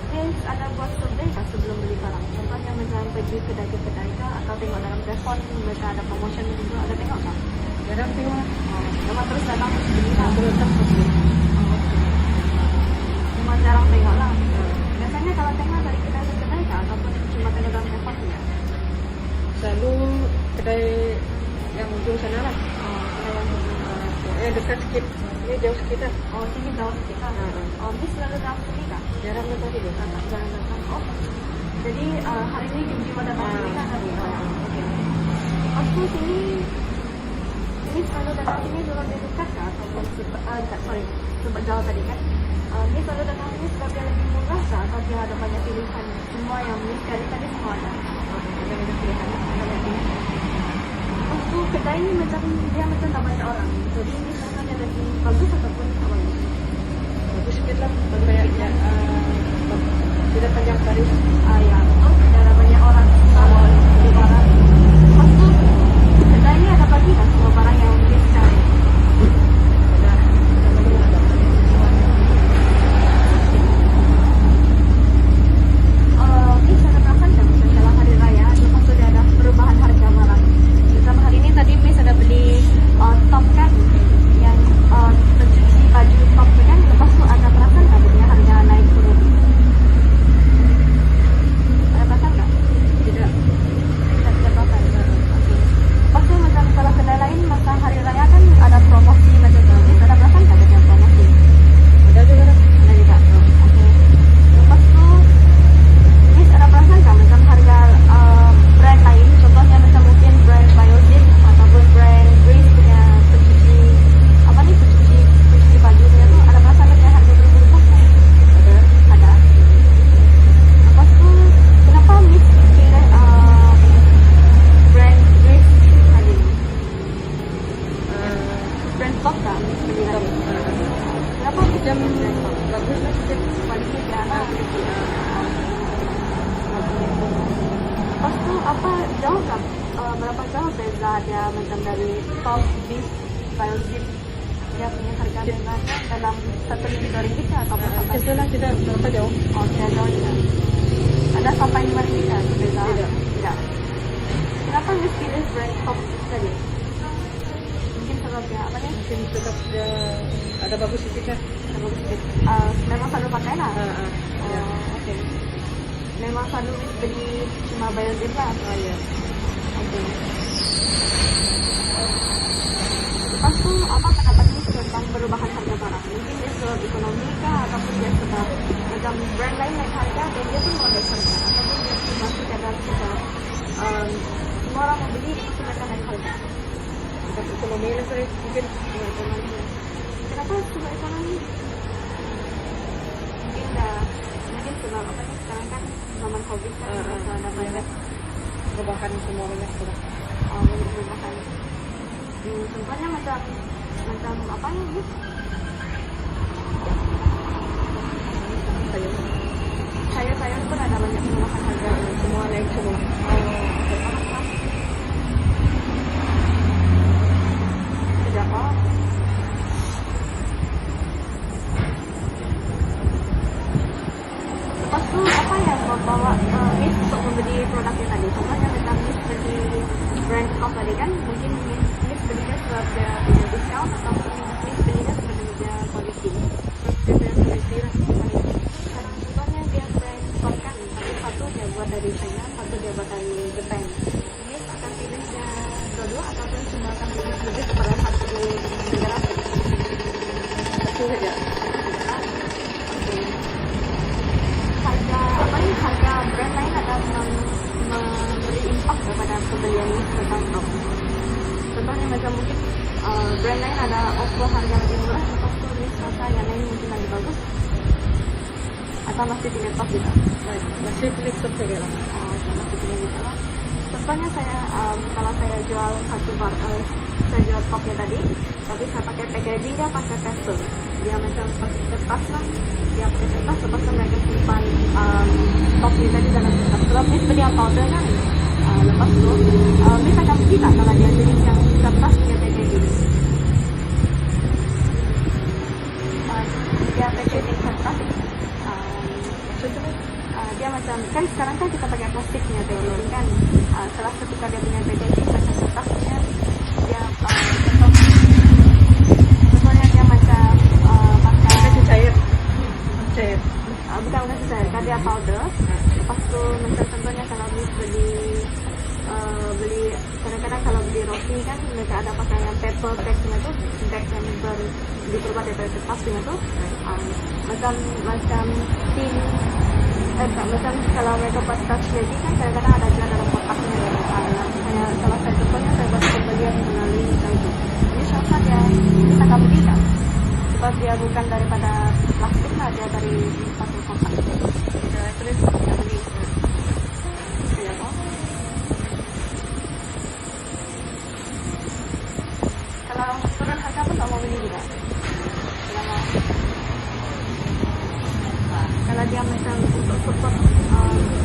Miss ada buat survey tak sebelum beli barang? Contohnya macam pergi kedai-kedai ke atau tengok dalam telefon mereka ada promotion juga, ada tengok tak? Jarang tengok. Memang terus datang beli lah. Terus tak beli. Memang jarang tengok lah. Biasanya kalau tengok dari kedai ke kedai kah? Ataupun cuma tengok dalam telefon saja? Selalu kedai yang ujung sana lah. Kedai yang Dekat sikit. Ini jauh sikit lah. oh sini jauh sikit kan? Miss selalu datang sini kah? Jarang datang sini. Jarang datang. Oh. Jadi hari ini tiba-tiba datang sini kan tadi? Okey. Lepas tu sini Miss selalu datang sini sebab dia dekat kah? Ataupun sebab jauh tadi kan? Miss selalu datang sini sebab dia lebih murah kah? Atau dia ada banyak pilihan? Semua yang Miss cari tadi semua ada? Ada banyak pilihan, banyak pilihan. Lepas tu kedai ni macam dia macam tak banyak orang. Jadi Miss rasanya lagi bagus ataupun tak bagus? Bagus sikit lah. Kayak tidak panjang kali. Ya, betul. Tidak ada banyak orang kalau beli barang. Lepas tu kedai ni ada bagi tak semua barang yang Miss cari? Ada. Miss ada perasan tak macam dalam hari raya lepas tu dia ada perubahan harga barang? Macam hari ni tadi Miss ada beli top kan yang pencuci baju top tu kan, lepas tu ada perasan tak dia punya harga naik turun? Ada perasan tak? Tidak. Tidak perasan. Okay. Lepas tu macam kalau kedai lain masa hari raya kan ada promosi macam tu. Miss ada perasan tak ada promosi? Ada juga lah. Ada juga. Okay. Lepas tu Miss ada perasan tak macam harga brand lain, contohnya macam mungkin brand Biozip ataupun brand Grace punya pencuci baju punya tu, ada perasan macam harga berubah tak? Ada. Lepas tu kenapa Miss pilih brand Grace tadi? Brand top tak Miss pilih tadi? Kenapa Miss Macam pilih brand top? bagus lah sikit. Kualiti dia lah. Lepas tu apa jauh tak? Berapa jauh beza dia macam dari top bis Biozip dia punya harga dengan dalam RM1,000 ke ataupun sampai? Macam tu lah, tidak berapa jauh. Oh, tidak jauh juga. Ada sampai RM5,000 kan beza? Tidak. Kenapa Miss pilih brand top tadi? Mungkin sebab dia apa ni? Mungkin sebab dia ada bagus sikit lah. Bagus sikit. Memang selalu pakai lah? Ya. Okay. Memang selalu Miss beli cuma Biozip lah? Ya. Okay. Lepas tu apa pendapat Miss tentang perubahan harga barang? Mungkin dia sebab ekonomi kah ataupun dia sebab macam brand lain naik harga dan dia pun mau naik harga ataupun dia masih kadang sebab semua orang mau beli lepas tu mereka naik harga? Sebab ekonomi lah saya mungkin. Kenapa sebab ekonomi? Mungkin sebab apa ni sekarang kan zaman COVID kan ada banyak Perubahan semua banyak sudah. banyak perubahan. Contohnya macam apa ni? Sayur pun ada banyak perubahan harga. Semua naik semua. Sejak pakai tadi. Contohnya macam Miss beli brand kok tadi kan, mungkin Miss belinya sebab dia punya discount atau Miss belinya sebab dia quality. Terus dia quality lah. Contohnya dia brand kok kan, tapi satu dia buat dari China, satu dia buat dari Jepang. Miss akan pilih dia dua-dua ataupun cuma akan lebih kepada satu negara. Satu saja. Harga brand lain akan memberi impak kepada pembelian tentang top. Contohnya macam mungkin brand lain ada offer harga lebih murah, lepas tu Miss rasa yang lain mungkin lebih bagus, atau masih pilih top juga. Masih pilih top saja lah. Masih pilih gitu lah. Contohnya saya kalau saya jual satu saya jual topnya tadi, tapi saya pakai packaging dia pakai pastel. Dia macam pakai kertas lah, dia pakai kertas, lepas tu mereka simpan topnya tadi dalam kertas. Kalau Miss beli yang powder kan, lepas tu Miss akan beli tak kalau dia jenis yang kertas punya packaging. Dia packaging kertas. Dia macam kan sekarang kan kita pakai plastiknya packaging kan. Setelah ketika dia punya packaging macam kertasnya, dia contohnya dia macam pakai Cair. bukan cair, kan dia powder. Lepas tu macam contohnya kalau Miss beli kadang-kadang kalau beli roti kan mereka ada pakai yang paper bagnya tu, bag yang diperbuat daripada kertas punya tu, macam tin. Macam kalau mereka buat touch lagi kan kadang-kadang ada juga dalam kotaknya. Kalau saya contohnya saya buat pembelian melalui macam itu. Ini rasa dia kita akan beli kan, sebab dia bukan daripada plastik lah, dia dari satu kotak. Terus kita beli. Ya, kalau turun harga pun tak mau beli juga. Kalau dia macam untuk support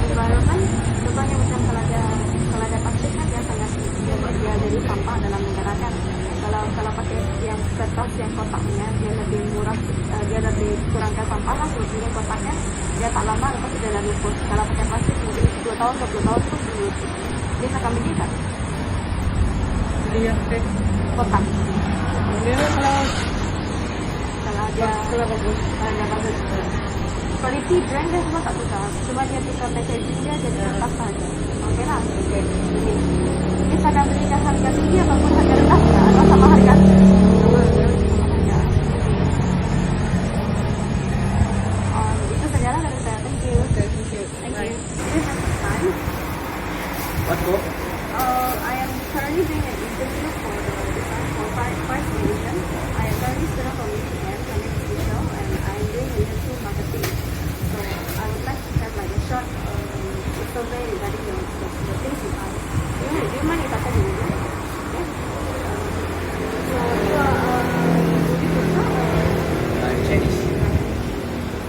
environment, contohnya macam kalau dia plastik kan dia sangat dia jadi sampah dalam negara kan. Kalau pakai yang kertas yang kotaknya dia lebih murah, dia lebih kurangkan sampah lah. Sebetulnya kotaknya dia tak lama lepas dia dah lupus. Kalau pakai plastik mungkin 10 tahun 20 tahun tu dia akan beli kan. Beli yang pakai Kotak. dia Kalau dia bagus. Quality brand dia semua tak tukar, cuma dia tukar packaging dia jadi kertas saja. Okey lah. Ini saya akan belikan harga tinggi ataupun harga rendah atau sama harga? Sama harga. Itu sajalah dari saya. Thank you. Thank you. Thank you. This is time. What go? I am currently doing an interview for the design for Vice Division. I am currently student from UCM, coming to Visual, and I am doing digital marketing. So I would like to have like a short survey regarding the things you buy. Do you mind if I tell you? Okay. So you are I'm Chinese.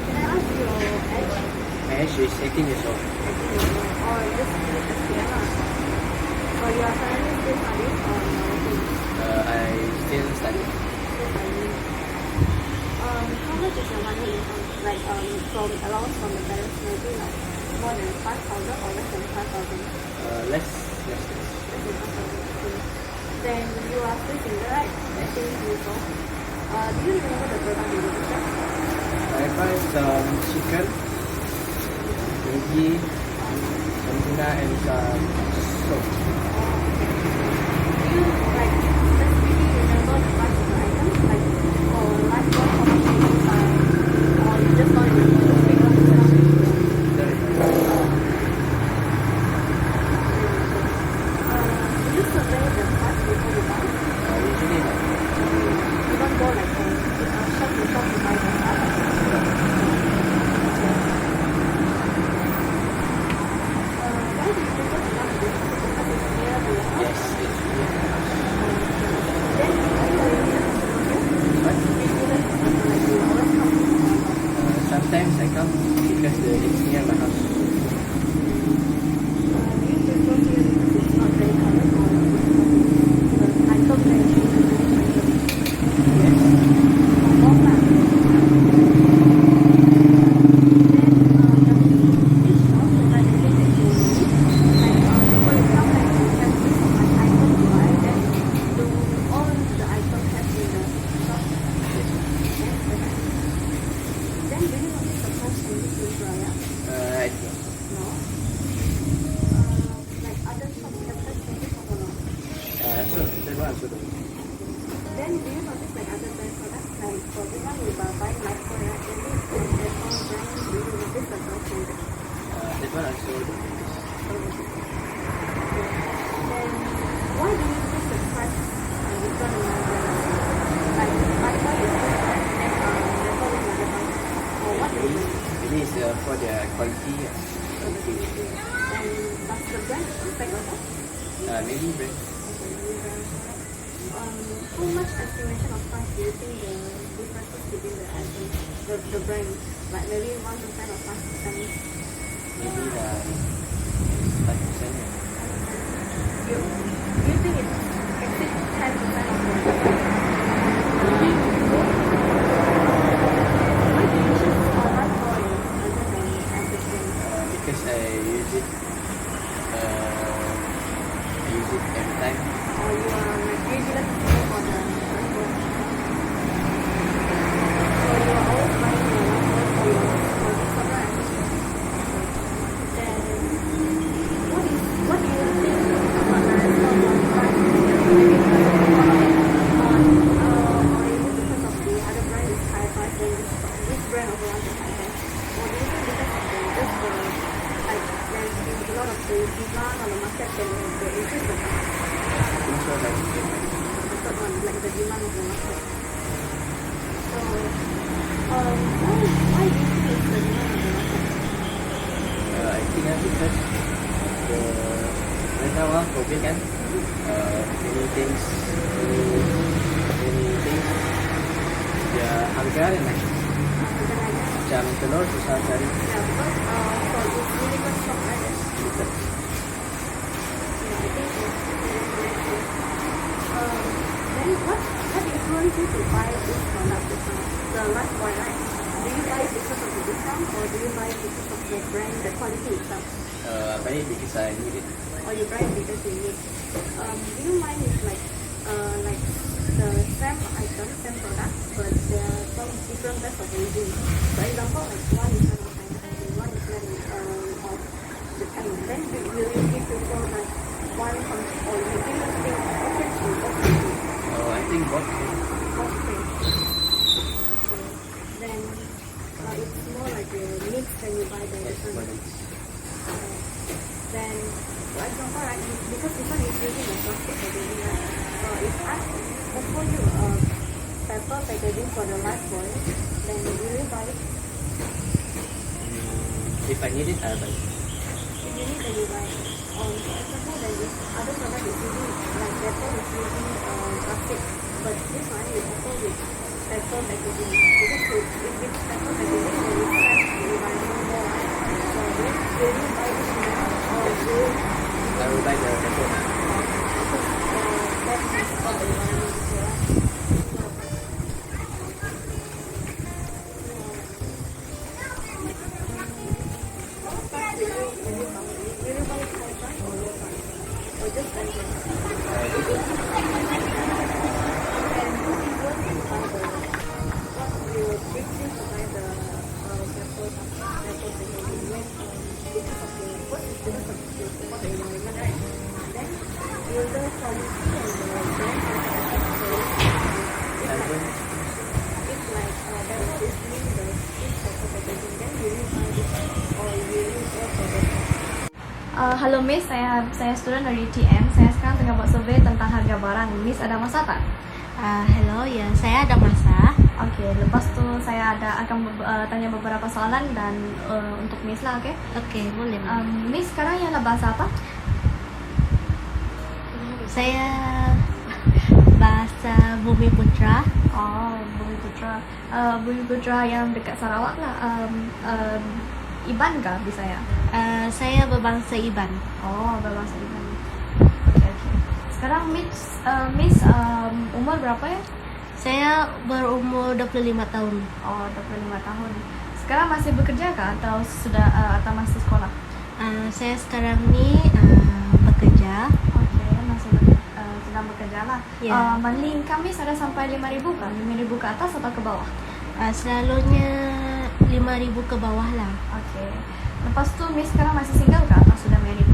can I ask your age? My age is 18 years old. Or just SPM? So you are currently still studying or working? I still study. How much is your money income? Like from allowance from the parents, maybe like more than 5,000 or less than 5,000? Less. Less than 5,000. Then you are still single, right? 18 years old. Do you remember the product you purchased? I buy some chicken, Maggi, some tuna, and some soap. Do you like specifically remember the price of the item? Like for life goal, how much you can buy? Or you just don't remember the figure itself? Do you survey the price before you buy? Usually not. You don't go like shop to shop to buy the stuff. Why do you prefer to buy this? Because it's near to your house? Yes, it's really nice. Then why do you choose the price different in like why you choose that and Dettol is another one? Or what do you It is for the quality. and does the brand affect also? Maybe brand. How much estimation of price do you think the differences between the items, the brand, like maybe 1% or 5%? Maybe 5%. Do you think it exceeds 10% of the why do you choose online or other than everything? Because I use it every time. Or you are like regular customer for the transport? So you are always buying the one for your customer and then what do you think about the price? Maybe because of the or is it because of the other brand is high price then this brand also wants to high price? Or do you think because of the just the like there's a lot of the demand on the market then they increase the price? Also like The third one, like the demand of the market. So, why do you think it's the demand of the market? I think because right now COVID kan, many things ya harga dan naik. Macam telur susah cari. Yeah, because for this limited stock, right? Limited. Yeah, I think it's then what influenced you to buy this product this time? The Lifebuoy, right? Do you buy it because of the discount or do you buy it because of the brand, the quality itself? I buy it because I need it. Or you buy it because you need? Do you mind if like the same item, same product, but there are some different types of origin? For example, like one is made of China and one is made of Japan. Then will you give prefer like one country or you think okay to both countries? I think both. Okay. Then it's more like a mix when you buy the Yes, different. but it's Then, for example, right, because this one is using a plastic packaging, right? If I offer you a paper packaging for the Lifebuoy, then will you buy it? if I need it, I'll buy it. If you need, then you buy it. For example, then if other product is using, like Dettol is using plastic, but this one you offer with paper packaging. Because if it's paper packaging, then it's less, you buy more, right? So then, will you buy this one or will you? I will buy the Dettol. Because that is for the environment as well, right? Halo Miss, saya student dari TM. Saya sekarang tengah buat survei tentang harga barang. Miss ada masa tak? Hello, ya saya ada masa. Oke, lepas tu saya akan tanya beberapa soalan dan untuk Miss lah, oke? Oke, boleh. Miss sekarang yang bahasa apa? Saya bahasa Bumi Putra. Oh, Bumi Putra. Bumi Putra yang dekat Sarawak lah. Iban kah bisa ya? Saya berbangsa Iban. Oh, berbangsa Iban. Oke. Sekarang Miss umur berapa ya? Saya berumur 25 tahun. Oh, 25 tahun. Sekarang masih bekerja kah atau sudah atau masih sekolah? Saya sekarang ni bekerja. Oke, masih sedang bekerja lah. Ya. Monthly income Miss ada sampai 5,000 kah? 5,000 ke atas atau ke bawah? Selalunya 5,000 ke bawah lah. Oke. Lepas tu Miss sekarang masih single kah atau sudah married?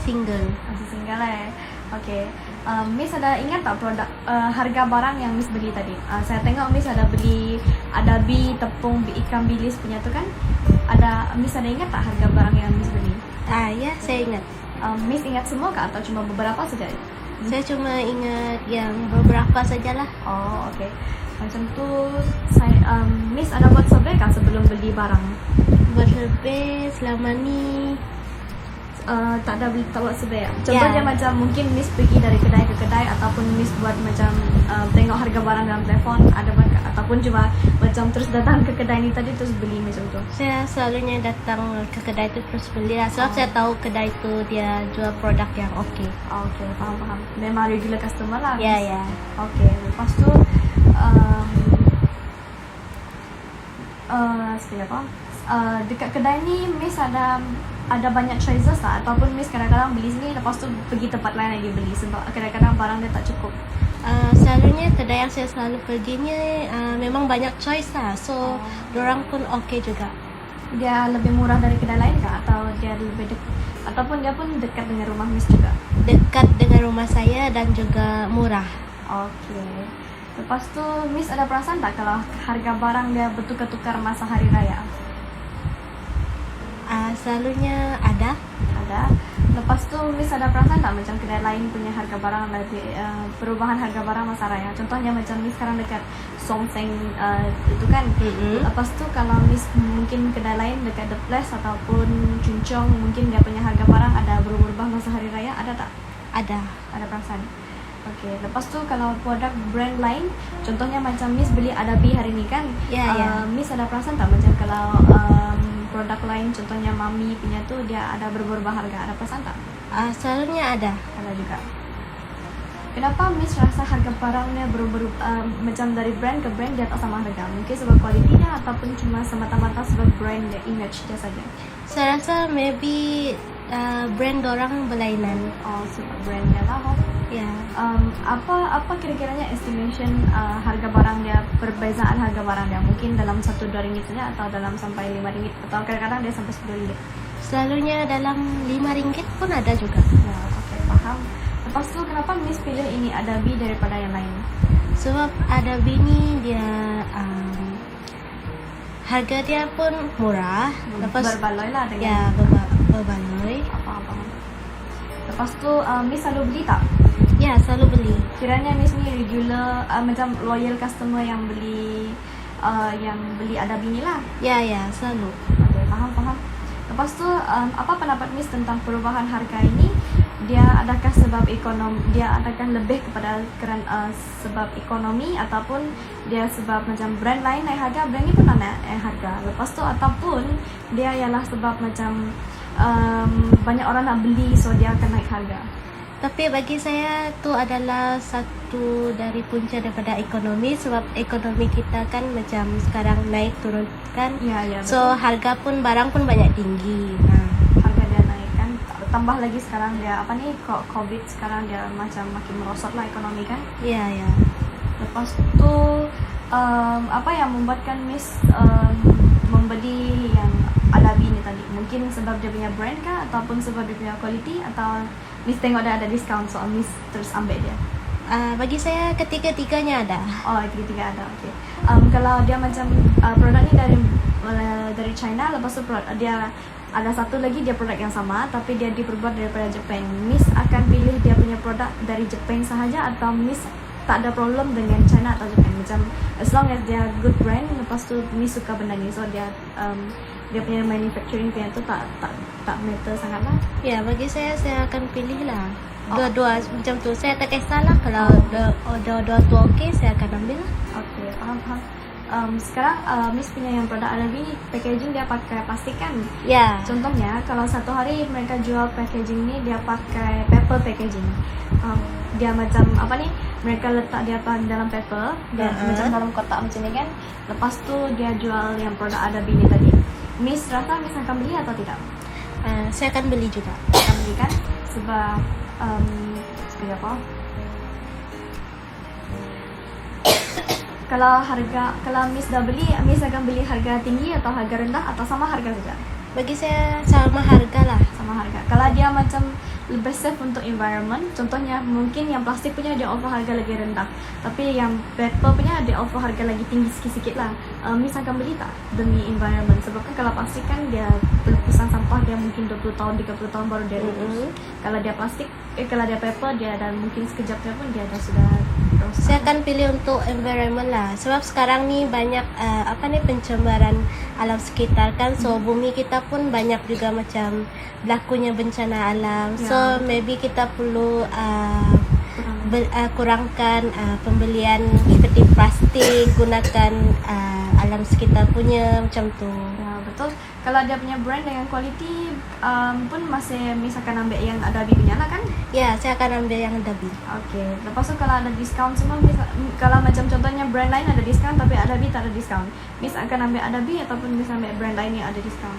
Single. Masih single lah ya. Oke. Miss ada ingat tak produk harga barang yang Miss beli tadi? Saya tengok Miss ada beli bi tepung, bi ikan bilis punya tu kan? Miss ada ingat tak harga barang yang Miss beli? Ya, saya ingat. Miss ingat semua kah atau cuma beberapa saja? Saya cuma ingat yang beberapa sajalah. Oh, oke. Macam tu, Miss ada buat survey kah sebelum beli barang? Buat survei selama ni Tak buat survey ya? Contohnya macam mungkin Miss pergi dari kedai ke kedai ataupun Miss buat macam tengok harga barang dalam telefon ada buat kah? Ataupun cuma macam terus datang ke kedai ni tadi terus beli macam tu? saya selalunya datang ke kedai itu terus beli lah. Sebab saya tahu kedai itu dia jual produk yang okey. Okey, faham. Memang regular customer lah. Ya, Miss. ya. Okey, lepas tu seperti apa? Dekat kedai ni Miss ada banyak choices tak? Ataupun Miss kadang-kadang beli sini lepas tu pergi tempat lain lagi beli sebab kadang-kadang barang dia tak cukup. Selalunya kedai yang saya selalu perginya memang banyak choice lah. So, dorang pun okey juga. Dia lebih murah dari kedai lain kah? Atau dia lebih ataupun dia pun dekat dengan rumah Miss juga? Dekat dengan rumah saya dan juga murah. Okey. Lepas tu Miss ada perasaan tak kalau harga barang dia bertukar-tukar masa hari raya? Selalunya ada. Lepas tu Miss ada perasaan tak macam kedai lain punya harga barang lebih perubahan harga barang masa raya? Contohnya macam Miss sekarang dekat Songseng itu kan. Lepas tu kalau Miss mungkin kedai lain dekat The Place ataupun Chuncheong mungkin dia punya harga barang ada berubah masa hari raya, ada tak? Ada perasaan. Okey, lepas tu kalau produk brand lain, contohnya macam Miss beli Adabi hari ni kan. Miss ada perasaan tak macam kalau produk lain contohnya Mami punya tu dia ada berubah harga, ada perasaan tak? Selalunya ada juga. Kenapa Miss rasa harga barangnya berubah macam dari brand ke brand dia tak sama harga? Mungkin sebab kualitinya ataupun cuma semata-mata sebab brand dia, image dia saja? Saya rasa maybe brand dorang berlainan. Sebab brandnya lah. Ya. Apa kira-kiranya estimation harga barang dia, perbezaan harga barang dia? Mungkin dalam 1-2 ringgit saja atau dalam sampai 5 ringgit atau kadang-kadang dia sampai 10 ringgit? Selalunya dalam 5 ringgit pun ada juga. Ya, okey, faham. Lepas tu kenapa Miss pilih ini Adabi daripada yang lain? Sebab Adabi ni dia harga dia pun murah. Lepas berbaloi lah dengan. Ya, berbaloi. Apa-apa. Lepas tu Miss selalu beli tak? Ya, selalu beli. Kiranya Miss ni regular macam loyal customer yang beli Adabi ni lah. Ya, selalu. Okey, faham. Lepas tu apa pendapat Miss tentang perubahan harga ini? Dia adakah sebab ekonomi? Dia adakah lebih kepada sebab ekonomi ataupun dia sebab macam brand lain naik harga, brand ni pun naik harga. Lepas tu ataupun dia ialah sebab macam banyak orang nak beli so dia akan naik harga. Tapi bagi saya tu adalah satu dari punca daripada ekonomi. Sebab ekonomi kita kan macam sekarang naik turun kan. Ya, so betul. harga pun barang pun banyak tinggi. Harga dia naik kan. Tambah lagi sekarang dia COVID sekarang dia macam makin merosot lah ekonomi kan. Ya. Lepas tu apa yang membuatkan Miss membeli yang Adabi ni tadi? Mungkin sebab dia punya brand kah ataupun sebab dia punya quality atau Miss tengok dia ada discount so Miss terus ambil dia? Bagi saya ketiga-tiganya ada. Ketiga-tiga ada. Okey. Kalau dia macam produk ni dari China, lepas tu dia ada satu lagi dia produk yang sama tapi dia diperbuat daripada Jepun. Miss akan pilih dia punya produk dari Jepun sahaja atau Miss tak ada problem dengan China atau Jepun? Macam as long as dia good brand, lepas tu Miss suka benda ni so dia punya manufacturing punya tu tak matter sangat lah. Ya, bagi saya akan pilih lah dua-dua macam tu. Saya tak kisahlah kalau dua-dua tu okey, saya akan ambil lah. Okey, faham. Sekarang Miss punya yang produk Adabi ni packaging dia pakai plastik kan? Ya. Contohnya kalau satu hari mereka jual packaging ni dia pakai paper packaging. Dia macam apa ni? Mereka letak dia dalam paper, dia macam dalam kotak macam ni kan. Lepas tu dia jual yang produk Adabi ni tadi. Miss rasa Miss akan beli atau tidak? Saya akan beli juga. Akan beli kan? Sebab seperti apa? Kalau Miss dah beli, Miss akan beli harga tinggi atau harga rendah atau sama harga saja? Bagi saya sama harga lah. Sama harga. Kalau dia macam lebih safe untuk environment. Contohnya mungkin yang plastik punya dia offer harga lebih rendah, tapi yang paper punya dia offer harga lagi tinggi sikit-sikit lah. Miss akan beli tak demi environment? Sebab kan kalau plastik kan dia pelapisan sampah dia mungkin 20 tahun 30 tahun baru dia reduce. Kalau dia plastik, kalau dia paper dia dan mungkin sekejapnya pun dia dah sudah rosak. Saya akan pilih untuk environment lah, sebab sekarang nih banyak pencemaran alam sekitar kan, so bumi kita pun banyak juga macam berlakunya bencana alam, so maybe kita perlu kurangkan pembelian seperti plastik, gunakan alam sekitar punya macam tu. Ya betul. Kalau dia punya brand dengan quality pun masih misalkan ambil yang Adabi punya lah kan? Ya, saya akan ambil yang Adabi. Okay. Lepas tu kalau ada diskaun semua, kalau macam contohnya brand lain ada diskaun tapi Adabi tak ada diskaun, Miss akan ambil Adabi ataupun Miss ambil brand lain yang ada diskaun?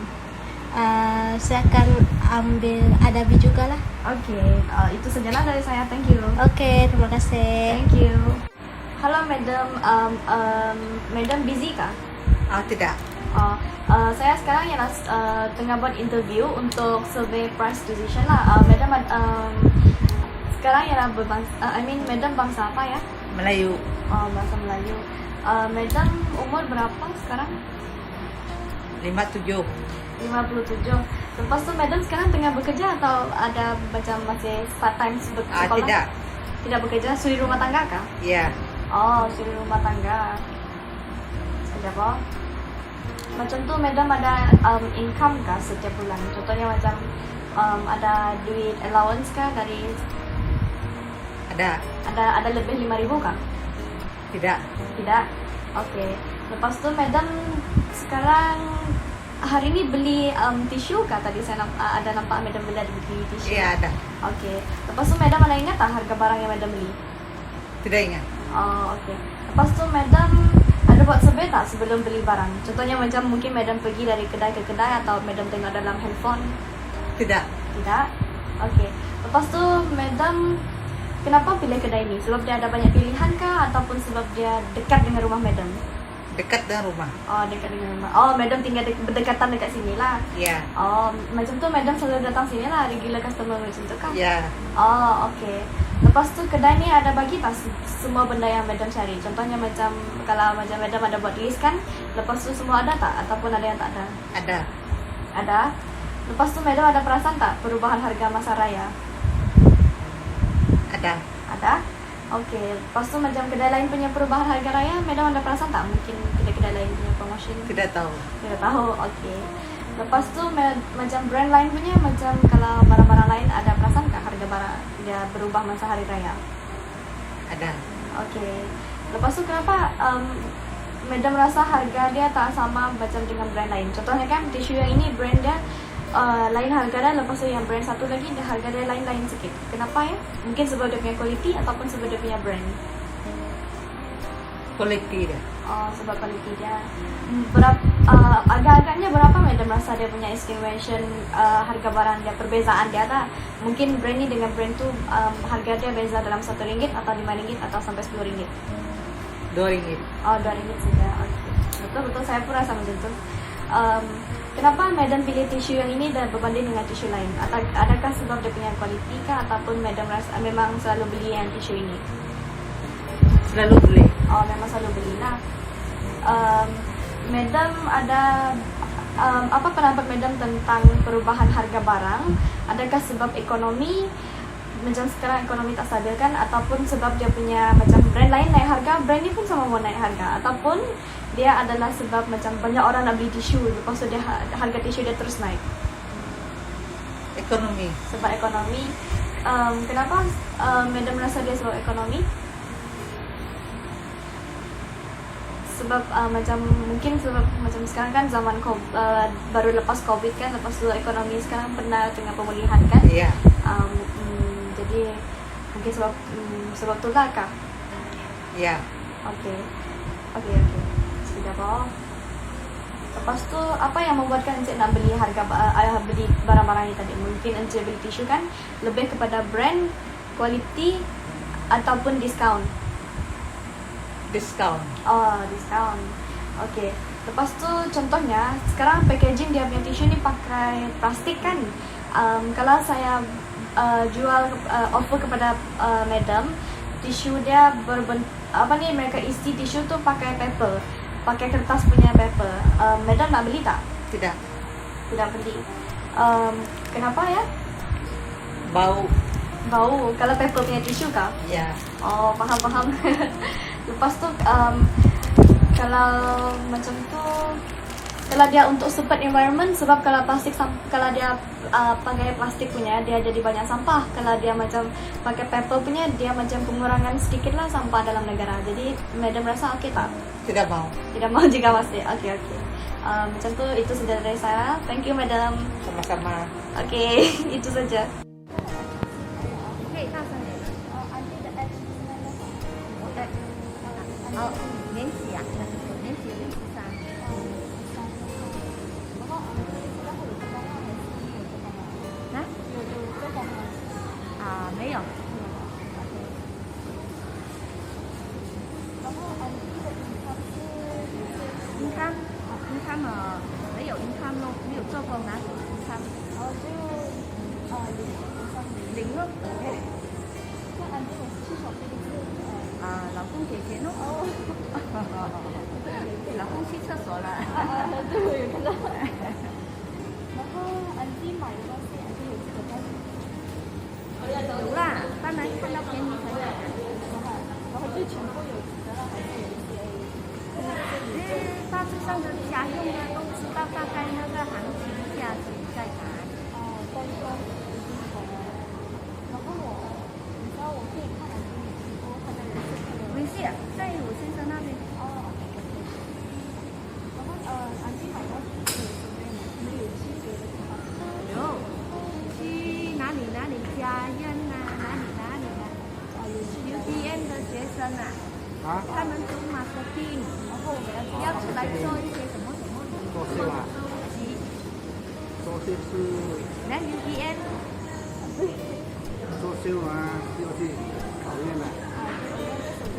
Saya akan ambil Adabi juga lah. Okay. Itu sajalah dari saya. Thank you. Okay, terima kasih. Thank you. Halo Madam, Madam busy kah? Tidak. Saya sekarang yang tengah buat interview untuk survey price decision lah. Madam, sekarang yang Madam bangsa apa ya? Melayu. Bahasa Melayu. Madam umur berapa sekarang? 57. 57. Lepas tu Madam sekarang tengah bekerja atau ada macam masih part time sekolah? Tidak. Tidak bekerja, suri rumah tangga kah? Ya. Suri rumah tangga. Sekejap oh. Macam tu Madam ada income kah setiap bulan? Contohnya macam ada duit allowance kah dari? Ada lebih 5,000 kah? Tidak. Tidak. Okay. Lepas tu Madam sekarang hari ni beli tisu kah? Tadi saya ada nampak Madam beli tisu. Ya, ada. Okay. Lepas tu Madam ada ingat tak harga barang yang Madam beli? Tidak ingat. Okay. Lepas tu Madam ada buat survey tak sebelum beli barang? Contohnya macam mungkin Madam pergi dari kedai ke kedai atau Madam tengok dalam handphone? Tidak. Tidak? Okay. Lepas tu Madam kenapa pilih kedai ni? Sebab dia ada banyak pilihan kah ataupun sebab dia dekat dengan rumah Madam? Dekat dengan rumah. Dekat dengan rumah. Madam tinggal berdekatan dekat sini lah. Ya. Macam tu Madam selalu datang sini lah, regular customer macam tu kan? Ya. Okay. Lepas tu kedai ni ada bagi tak semua benda yang Madam cari? Contohnya macam kalau macam Madam ada buat list kan, lepas tu semua ada tak ataupun ada yang tak ada? Ada. Ada. Lepas tu Madam ada perasan tak perubahan harga masa raya? Ada. Ada? Okay. Lepas tu macam kedai lain punya perubahan harga raya, Madam ada perasan tak? Mungkin kedai-kedai lain punya promotion? Tidak tahu. Tidak tahu. Okay. Lepas tu macam brand lain punya, macam kalau barang-barang lain ada perasan tak harga barang dia berubah masa hari raya? Ada. Okay. Lepas tu kenapa Madam rasa harga dia tak sama macam dengan brand lain? Contohnya kan tisu yang ini brand dia lain harga dia, lepas tu yang brand satu lagi dia harga dia lain-lain sikit. Kenapa ya? Mungkin sebab dia punya quality ataupun sebab dia punya brand? Quality dia. Sebab quality dia. Agak-agaknya berapa Madam rasa dia punya estimation harga barang dia, perbezaan dia ada? Mungkin brand ni dengan brand tu harga dia beza dalam RM1 atau RM5 atau sampai RM10? RM2. RM2 saja. Okay. Betul-betul saya pun rasa macam tu. Kenapa Madam pilih tisu yang ini dan berbanding dengan tisu lain? Adakah sebab dia punya quality kah ataupun Madam rasa memang selalu beli yang tisu ini? Selalu beli. Memang selalu beli lah. Madam ada apa pendapat Madam tentang perubahan harga barang? Adakah sebab ekonomi, macam sekarang ekonomi tak stabil kan, ataupun sebab dia punya macam brand lain naik harga, brand ni pun sama mau naik harga, ataupun dia adalah sebab macam banyak orang nak beli tisu, lepas tu dia harga tisu dia terus naik? Ekonomi. Sebab ekonomi. Kenapa Madam rasa dia sebab ekonomi? Sebab macam mungkin sebab macam sekarang kan zaman baru lepas COVID kan, lepas tu ekonomi sekarang pernah tengah pemulihan kan? Ya. Jadi mungkin sebab tu lah kah? Ya. Okay. Sekejap. Lepas tu apa yang membuatkan Encik nak beli beli barang-barang ni tadi? Mungkin Encik beli tisu kan lebih kepada brand, quality ataupun diskaun? Diskaun. Diskaun. Okay. Lepas tu contohnya sekarang packaging dia punya tisu ni pakai plastik kan? Kalau saya jual offer kepada madam tisu dia mereka isi tisu tu pakai paper, pakai kertas punya paper. Madam nak beli tak? Tidak. Tidak beli. Kenapa ya? Bau. Bau kalau paper punya tisu kah? Ya. Oh, faham. Lepas tu kalau macam tu, kalau dia untuk support environment, sebab kalau plastik, kalau dia pakai plastik punya, dia jadi banyak sampah. Kalau dia macam pakai paper punya, dia macam pengurangan sedikit lah sampah dalam negara. Jadi madam rasa okey tak? Tidak mau. Tidak mau juga masih. Okey. Macam tu, itu saja dari saya. Thank you madam. Sama-sama. Okey, itu saja.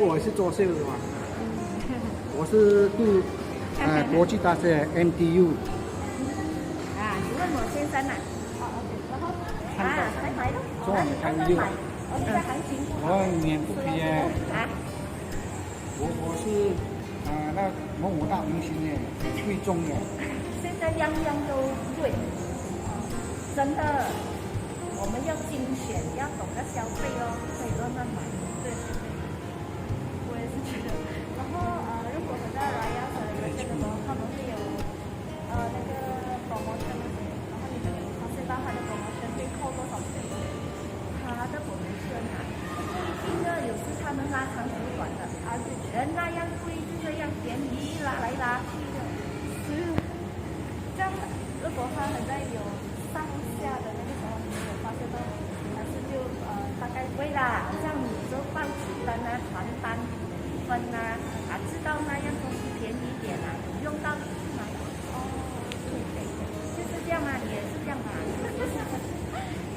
我是做秀的嘛，我是读国际大学 NTU。请问我先生啊？才买咯。做你看六。我年不毕业。我是那某某大明星耶，最重的。现在样样都对，真的，我们要精选，要懂得消费哦，不可以乱买。对。我也是觉得。然后如果很在 Raya 的这个时候，他们会有那个 promotion 那些，然后你们有发现到他的 promotion 会扣多少钱？他的 promotion 啊，不一定的，有时他们拉长补短的，人那样贵就这样便宜，拉来拉去的。这样，如果他很在有上下的那个时候，你有发现到，但是就大概贵啦，像你说报纸单啊、传单分啊，知道那样东西便宜点啊，用到就去买。哦，对，就是这样嘛，你也是这样嘛。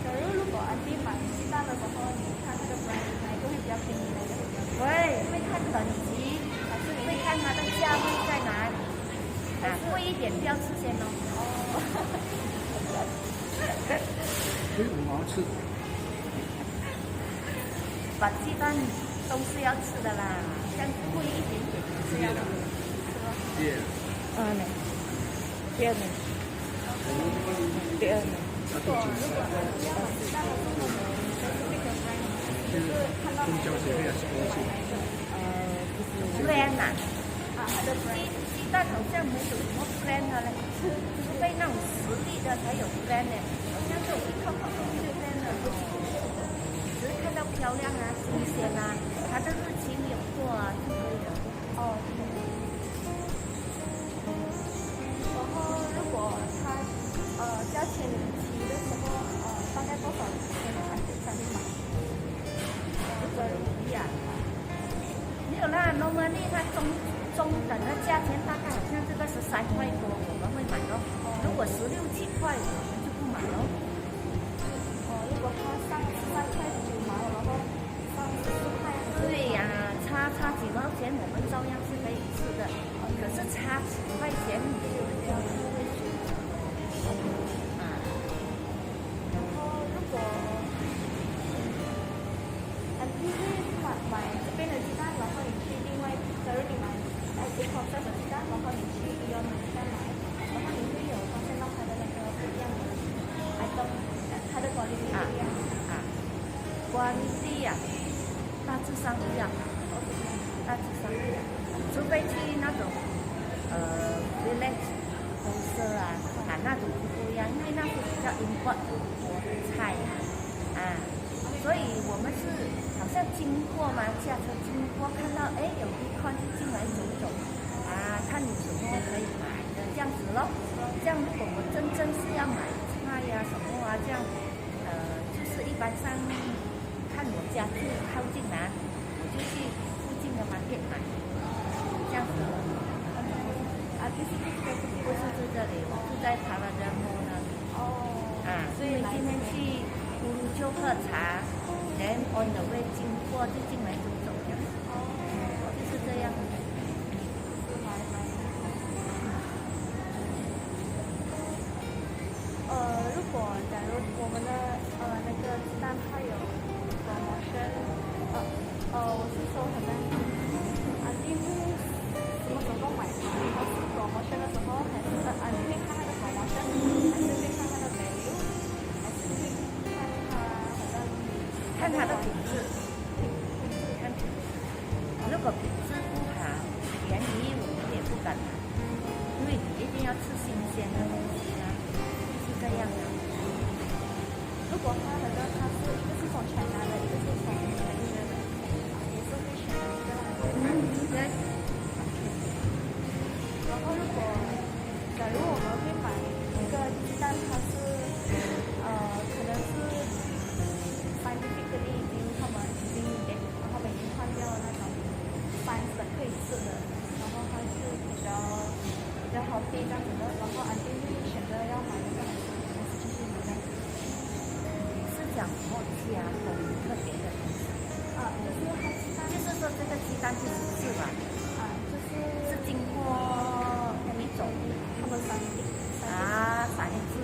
可是如果安迪买最大的时候，你看这个 brand 哪个会比较便宜，哪个会比较贵？会看等级，还是会看它的价位在哪里？贵一点不要吃先哦。5毛吃。把鸡蛋都是要吃的啦，像贵一点点是要吃咯。第二名。中小学还是国际？brand 啊，它的鸡蛋好像没有什么 brand 的嘞，除非那种实力的才有 brand 的，好像这种一套套都没有 brand 的，只是看到漂亮啊、新鲜啊，它的日期没有过啊就可以了。哦。然后如果它价钱起的时候大概多少钱才会买？这个容易啊。没有啦 ，normally 它中等的价钱大概好像这个13块多，我们会买咯。如果16、17块，我们就不买咯。如果它上13块9毛，然后上14块，对呀，差几毛钱我们照样是可以吃的。可是差10块钱你就不会选择。然后如果 quality 呀、大致上一样，大致上一样，除非去那种village 公社啊，那种就不一样，因为那是比较 import 的菜所以我们是好像经过嘛，驾车经过看到有地方就进来走走看有什么可以买的这样子咯。这样如果我真正是要买菜呀、什么这样就是一般上看我家住靠近我就去附近的market买，这样子。不是住这里，我住在塔拉德莫那里。所以今天去乌鲁就喝茶，then on the way 经过就进来走走这样。就是这样。如果假如我们的那个鸡蛋它有 promotion，我是说可能你会什么时候买它？它是 promotion 的时候，还是你会看它的 promotion， 还是会看它的 value， 还是会看它好像看它的品质，看品质。如果品质不好，便宜我们也不敢买，因为你一定要吃新鲜的东西是这样的。如果它好像它是一个是从 China 的，一个是从Malaysia 的，也是会选一个来。然后如果假如我们会买一个鸡蛋，它是可能是 scientifically 他们已经换掉了那种 science 的可以吃的，然后它是比较healthy 这样子的，然后安定会选择要买一个还是继续买呢？是讲什么加工特别的东西？就是它鸡蛋，就是说这个鸡蛋就是吧？是经过哪一种？他们3制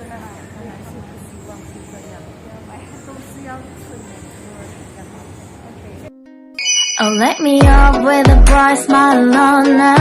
那当然是不希望是这样，都是要纯原汁比较好。Oh, let me up with a bright smile on now.